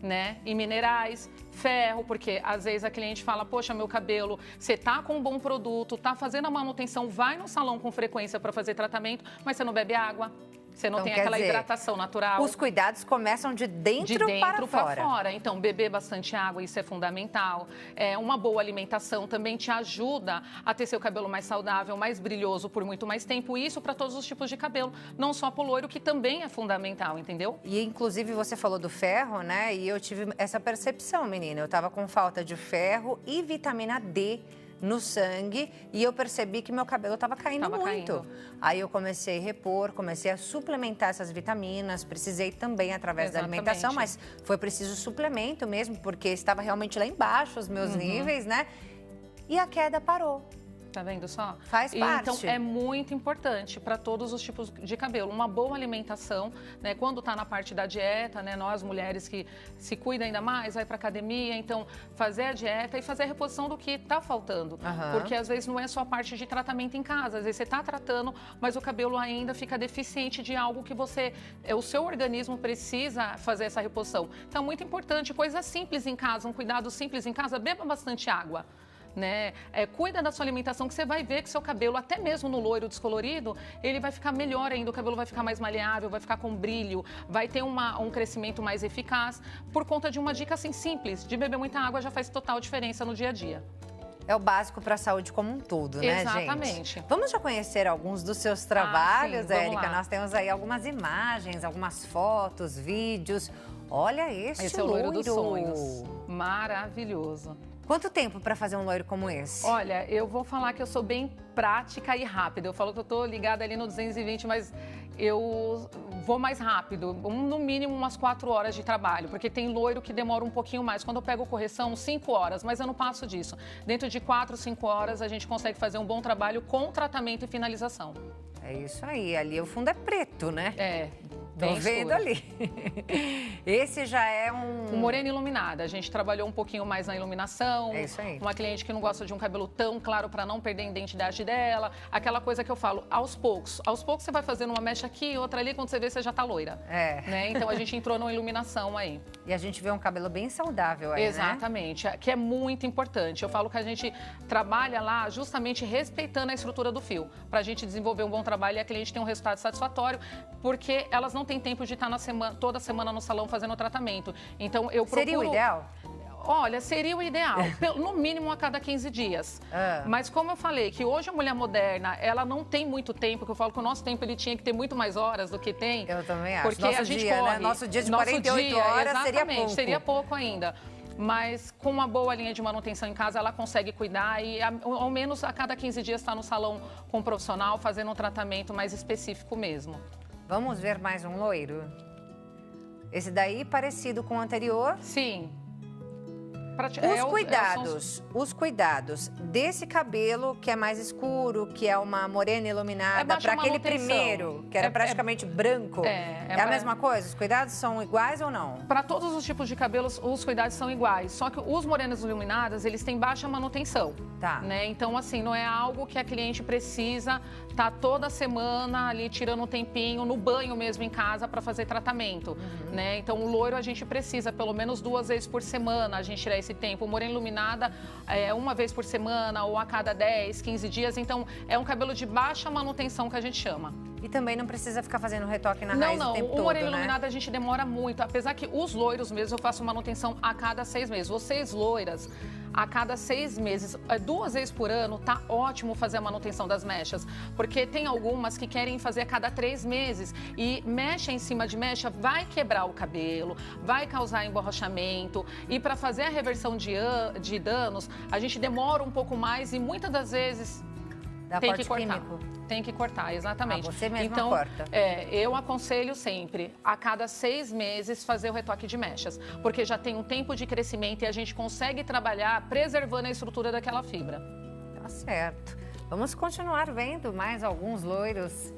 né? E minerais, ferro, porque às vezes a cliente fala, poxa, meu cabelo, você tá com um bom produto, tá fazendo a manutenção, vai no salão com frequência para fazer tratamento, mas você não bebe água. Você não tem aquela hidratação natural. Os cuidados começam de dentro para fora. Então, beber bastante água, isso é fundamental. Uma boa alimentação também te ajuda a ter seu cabelo mais saudável, mais brilhoso por muito mais tempo. Isso para todos os tipos de cabelo, não só para o loiro, que também é fundamental, entendeu? E, inclusive, você falou do ferro, né? E eu tive essa percepção, menina. Eu estava com falta de ferro e vitamina D no sangue, e eu percebi que meu cabelo estava caindo muito. Aí eu comecei a repor, comecei a suplementar essas vitaminas, precisei também através da alimentação, mas foi preciso suplemento mesmo, porque estava realmente lá embaixo os meus níveis, né? E a queda parou. Tá vendo só? Faz parte. Então, é muito importante para todos os tipos de cabelo. Uma boa alimentação, né? Quando tá na parte da dieta, né? Nós, mulheres que se cuidam ainda mais, vai para academia, então fazer a dieta e fazer a reposição do que tá faltando. Porque às vezes não é só a parte de tratamento em casa. Às vezes você tá tratando, mas o cabelo ainda fica deficiente de algo que o seu organismo precisa fazer essa reposição. Então, é muito importante, coisa simples em casa, um cuidado simples em casa, beba bastante água. né? Cuida da sua alimentação, que você vai ver que seu cabelo, até mesmo no loiro descolorido, ele vai ficar melhor ainda, o cabelo vai ficar mais maleável, vai ficar com brilho, vai ter um crescimento mais eficaz, por conta de uma dica assim simples, de beber muita água já faz total diferença no dia a dia. É o básico para a saúde como um todo, né, Exatamente. gente? Vamos já conhecer alguns dos seus trabalhos, sim, vamos Érica? lá. Nós temos aí algumas imagens, algumas fotos, vídeos. Olha Esse é o loiro dos sonhos. Maravilhoso. Quanto tempo para fazer um loiro como esse? Olha, eu vou falar que eu sou bem prática e rápida. Eu falo que eu tô ligada ali no 220, mas eu vou mais rápido, no mínimo umas 4 horas de trabalho, porque tem loiro que demora um pouquinho mais. Quando eu pego correção, 5 horas, mas eu não passo disso. Dentro de 4, 5 horas, a gente consegue fazer um bom trabalho com tratamento e finalização. É isso aí, ali o fundo é preto, né? É. Tô vendo ali. Esse já é O morena iluminada. A gente trabalhou um pouquinho mais na iluminação. É isso aí. Uma cliente que não gosta de um cabelo tão claro para não perder a identidade dela. Aquela coisa que eu falo, aos poucos. Aos poucos você vai fazendo uma mecha aqui, outra ali, quando você vê, você já tá loira. É. Né? Então a gente entrou numa iluminação aí. E a gente vê um cabelo bem saudável aí, Exatamente, né? Que é muito importante. Eu falo que a gente trabalha lá justamente respeitando a estrutura do fio, para a gente desenvolver um bom trabalho e a cliente ter um resultado satisfatório, porque elas não têm tempo de estar toda semana no salão fazendo o tratamento. Então eu procuro... Seria o ideal? Olha, seria o ideal, no mínimo a cada 15 dias. Mas como eu falei, que hoje a mulher moderna, ela não tem muito tempo, que eu falo que o nosso tempo ele tinha que ter muito mais horas do que tem. Eu também acho. Porque Nosso a gente dia, corre. né? Nosso dia de 48 horas seria pouco. Seria pouco ainda. Mas com uma boa linha de manutenção em casa, ela consegue cuidar e ao menos a cada 15 dias está no salão com um profissional fazendo um tratamento mais específico mesmo. Vamos ver mais um loiro? Esse daí parecido com o anterior? Sim. Os cuidados desse cabelo que é mais escuro, que é uma morena iluminada, para aquele primeiro, que era praticamente branco, é a mesma coisa? Os cuidados são iguais ou não? Para todos os tipos de cabelos, os cuidados são iguais, só que os morenas iluminadas, eles têm baixa manutenção. Tá. Né? Então, assim, não é algo que a cliente precisa estar toda semana ali tirando um tempinho, no banho mesmo em casa para fazer tratamento. Né? Então, o loiro a gente precisa pelo menos 2 vezes por semana a gente tirar esse tempo. O morena iluminada é 1 vez por semana ou a cada 10, 15 dias. Então, é um cabelo de baixa manutenção que a gente chama. E também não precisa ficar fazendo retoque na raiz o tempo todo, o morena né? iluminada a gente demora muito. Apesar que os loiros mesmo eu faço manutenção a cada 6 meses. Vocês loiras, a cada 6 meses, 2 vezes por ano, tá ótimo fazer a manutenção das mechas. Porque tem algumas que querem fazer a cada 3 meses. E mecha em cima de mecha vai quebrar o cabelo, vai causar emborrachamento. E para fazer a reversão de danos, a gente demora um pouco mais e muitas das vezes... Tem que cortar. Químico. Tem que cortar, exatamente. Você mesma então, corta. Eu aconselho sempre, a cada 6 meses, fazer o retoque de mechas. Porque já tem um tempo de crescimento e a gente consegue trabalhar preservando a estrutura daquela fibra. Tá certo. Vamos continuar vendo mais alguns loiros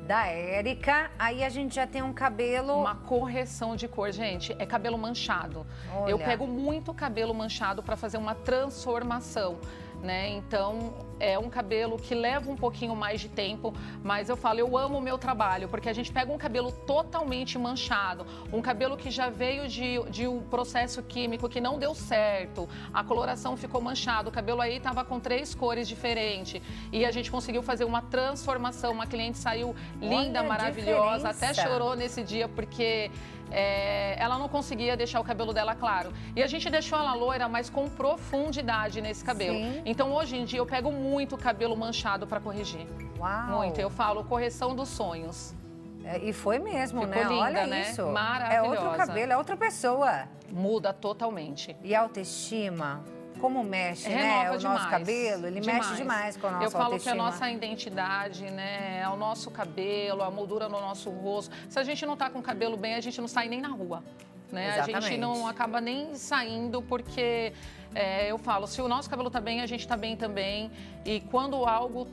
da Érica. Aí a gente já tem um cabelo... Uma correção de cor, gente. É cabelo manchado. Olha. Eu pego muito cabelo manchado para fazer uma transformação. Né? Então, é um cabelo que leva um pouquinho mais de tempo, mas eu falo, eu amo o meu trabalho, porque a gente pega um cabelo totalmente manchado, um cabelo que já veio de um processo químico que não deu certo, a coloração ficou manchada, o cabelo aí estava com 3 cores diferentes, e a gente conseguiu fazer uma transformação, uma cliente saiu linda, olha, maravilhosa, até diferença. chorou nesse dia, porque... ela não conseguia deixar o cabelo dela claro. E a gente deixou ela loira, mas com profundidade nesse cabelo. Sim. Então, hoje em dia, eu pego muito cabelo manchado para corrigir. Uau! Muito. Eu falo correção dos sonhos. E foi mesmo, Ficou né? linda, Olha né? isso. Maravilhosa. É outro cabelo, é outra pessoa. Muda totalmente. E a autoestima? Como mexe, né? Renova O demais, nosso cabelo, ele mexe demais com a nossa Eu falo autoestima. que a nossa identidade, né, é o nosso cabelo, a moldura no nosso rosto. Se a gente não tá com o cabelo bem, a gente não sai nem na rua. Né? A gente não acaba nem saindo porque... eu falo, se o nosso cabelo tá bem, a gente tá bem também. E quando algo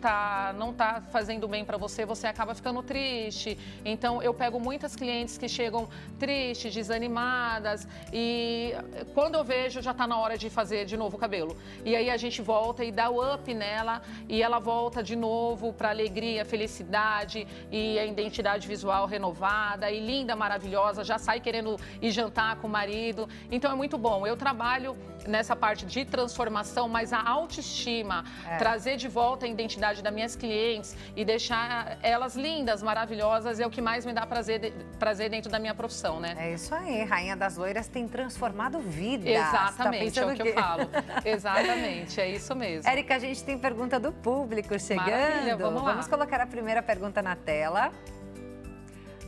não tá fazendo bem para você, você acaba ficando triste. Então, eu pego muitas clientes que chegam tristes, desanimadas. E quando eu vejo, já tá na hora de fazer de novo o cabelo. E aí a gente volta e dá o up nela. E ela volta de novo pra alegria, felicidade e a identidade visual renovada. E linda, maravilhosa, já sai querendo ir jantar com o marido. Então, é muito bom. Eu trabalho nessa parte parte de transformação, mas a autoestima, trazer de volta a identidade das minhas clientes e deixar elas lindas, maravilhosas, é o que mais me dá prazer dentro da minha profissão, né? É isso aí, Rainha das Loiras tem transformado vidas. Exatamente, tá é o que eu falo. Exatamente, é isso mesmo. Érica, a gente tem pergunta do público chegando. Maravilha, vamos lá. Vamos colocar a primeira pergunta na tela.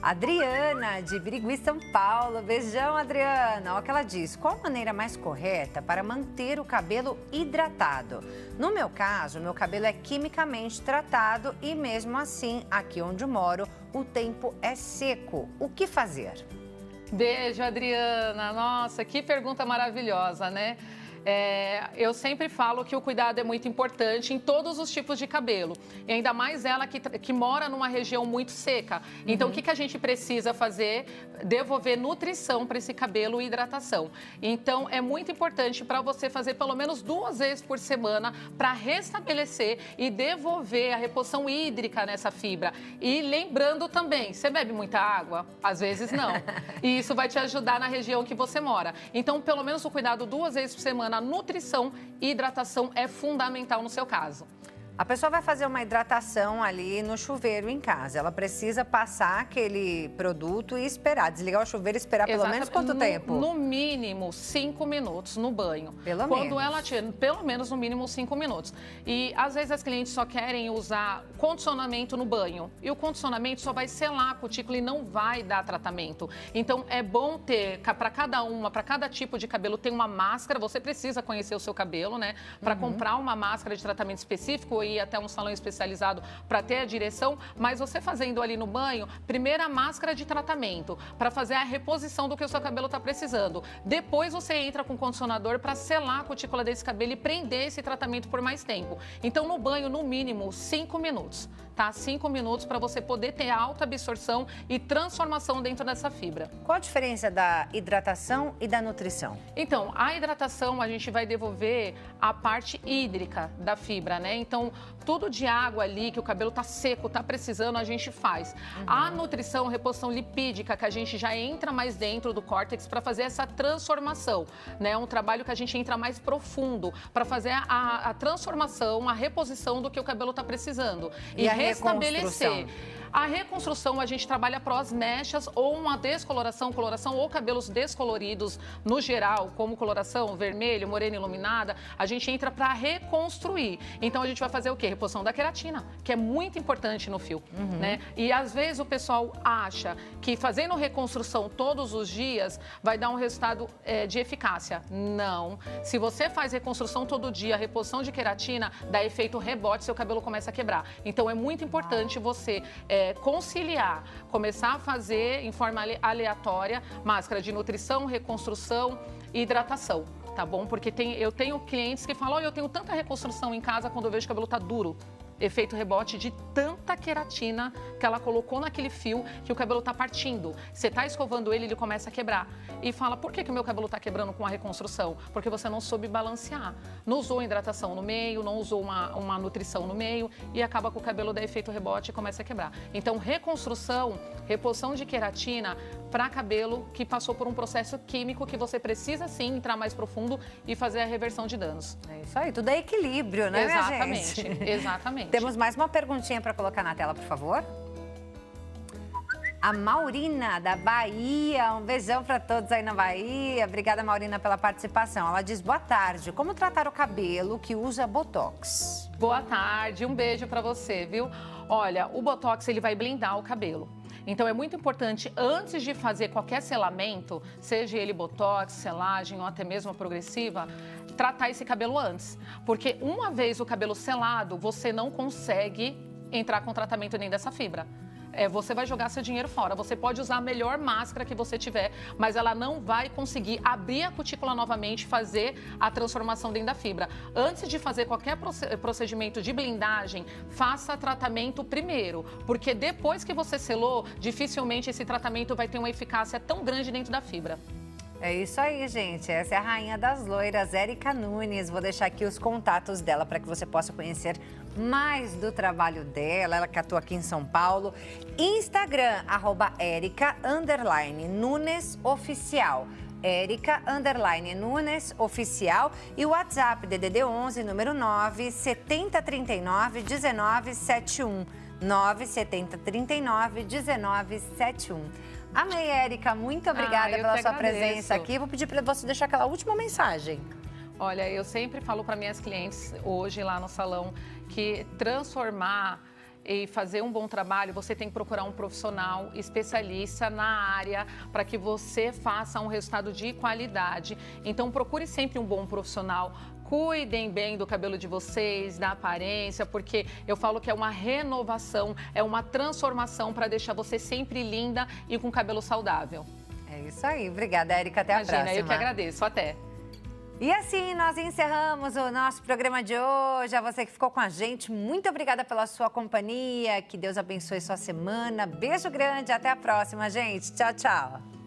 Adriana, de Birigui, São Paulo. Beijão, Adriana. Olha o que ela diz. Qual a maneira mais correta para manter o cabelo hidratado? No meu caso, meu cabelo é quimicamente tratado e mesmo assim, aqui onde moro, o tempo é seco. O que fazer? Beijo, Adriana. Nossa, que pergunta maravilhosa, né? Eu sempre falo que o cuidado é muito importante em todos os tipos de cabelo. E ainda mais ela que mora numa região muito seca. Então, o que a gente precisa fazer? Devolver nutrição para esse cabelo e hidratação. Então, é muito importante para você fazer pelo menos 2 vezes por semana para restabelecer e devolver a reposição hídrica nessa fibra. E lembrando também, você bebe muita água? Às vezes não. E isso vai te ajudar na região que você mora. Então, pelo menos o cuidado 2 vezes por semana, a nutrição e hidratação é fundamental no seu caso. A pessoa vai fazer uma hidratação ali no chuveiro em casa. Ela precisa passar aquele produto e esperar. Desligar o chuveiro e esperar pelo menos quanto tempo? No mínimo 5 minutos no banho. Pelo menos no mínimo 5 minutos. E às vezes as clientes só querem usar condicionamento no banho. E o condicionamento só vai selar a cutícula e não vai dar tratamento. Então é bom ter, para cada tipo de cabelo, tem uma máscara. Você precisa conhecer o seu cabelo, né? Para comprar uma máscara de tratamento específico e ir até um salão especializado para ter a direção, mas você fazendo ali no banho, primeiro a máscara de tratamento, para fazer a reposição do que o seu cabelo está precisando. Depois você entra com o condicionador para selar a cutícula desse cabelo e prender esse tratamento por mais tempo. Então, no banho, no mínimo, 5 minutos, tá? 5 minutos para você poder ter alta absorção e transformação dentro dessa fibra. Qual a diferença da hidratação e da nutrição? Então, a hidratação, a gente vai devolver a parte hídrica da fibra, né? Então, tudo de água ali, que o cabelo tá seco, tá precisando, a gente faz. A nutrição, reposição lipídica, que a gente já entra mais dentro do córtex para fazer essa transformação, né? É um trabalho que a gente entra mais profundo para fazer a transformação, a reposição do que o cabelo tá precisando. E a restabelecer. A reconstrução, a gente trabalha pós-mechas ou uma descoloração, coloração ou cabelos descoloridos no geral, como coloração vermelho, morena iluminada, a gente entra para reconstruir. Então, a gente vai fazer o quê? Reposição da queratina, que é muito importante no fio, né? E às vezes o pessoal acha que fazendo reconstrução todos os dias vai dar um resultado de eficácia. Não. Se você faz reconstrução todo dia, reposição de queratina, dá efeito rebote, seu cabelo começa a quebrar. Então, é muito importante você conciliar, começar a fazer em forma aleatória, máscara de nutrição, reconstrução e hidratação, tá bom? Porque eu tenho clientes que falam, eu tenho tanta reconstrução em casa quando eu vejo que o cabelo tá duro. Efeito rebote de tanta queratina que ela colocou naquele fio que o cabelo tá partindo. Você tá escovando ele começa a quebrar. E fala, por que o meu cabelo tá quebrando com a reconstrução? Porque você não soube balancear. Não usou hidratação no meio, não usou uma nutrição no meio e acaba com o cabelo dar efeito rebote e começa a quebrar. Então, reconstrução, reposição de queratina para cabelo que passou por um processo químico que você precisa sim entrar mais profundo e fazer a reversão de danos. É isso aí, tudo é equilíbrio, né, exatamente, minha gente? Exatamente. Temos mais uma perguntinha para colocar na tela, por favor. A Maurina, da Bahia. Um beijão para todos aí na Bahia. Obrigada, Maurina, pela participação. Ela diz, boa tarde. Como tratar o cabelo que usa Botox? Boa tarde, um beijo para você, viu? Olha, o Botox, ele vai blindar o cabelo. Então, é muito importante, antes de fazer qualquer selamento, seja ele Botox, selagem ou até mesmo a progressiva, tratar esse cabelo antes. Porque uma vez o cabelo selado, você não consegue entrar com tratamento nem dessa fibra. Você vai jogar seu dinheiro fora. Você pode usar a melhor máscara que você tiver, mas ela não vai conseguir abrir a cutícula novamente e fazer a transformação dentro da fibra. Antes de fazer qualquer procedimento de blindagem, faça tratamento primeiro, porque depois que você selou, dificilmente esse tratamento vai ter uma eficácia tão grande dentro da fibra. É isso aí, gente. Essa é a Rainha das Loiras, Érica Nunes. Vou deixar aqui os contatos dela para que você possa conhecer mais do trabalho dela. Ela que atua aqui em São Paulo. Instagram, @Erica_Nunes Oficial. Erica_Nunes Oficial e o WhatsApp DDD 11, número 9 7039 1971. 97039 1971. Amei, Érica. Muito obrigada pela sua presença aqui. Vou pedir para você deixar aquela última mensagem. Olha, eu sempre falo para minhas clientes hoje lá no salão que transformar e fazer um bom trabalho, você tem que procurar um profissional especialista na área para que você faça um resultado de qualidade. Então, procure sempre um bom profissional. Cuidem bem do cabelo de vocês, da aparência, porque eu falo que é uma renovação, é uma transformação para deixar você sempre linda e com cabelo saudável. É isso aí. Obrigada, Érica. Até a próxima. Imagina, eu que agradeço. Até. E assim nós encerramos o nosso programa de hoje. A você que ficou com a gente, muito obrigada pela sua companhia. Que Deus abençoe sua semana. Beijo grande, até a próxima, gente. Tchau, tchau.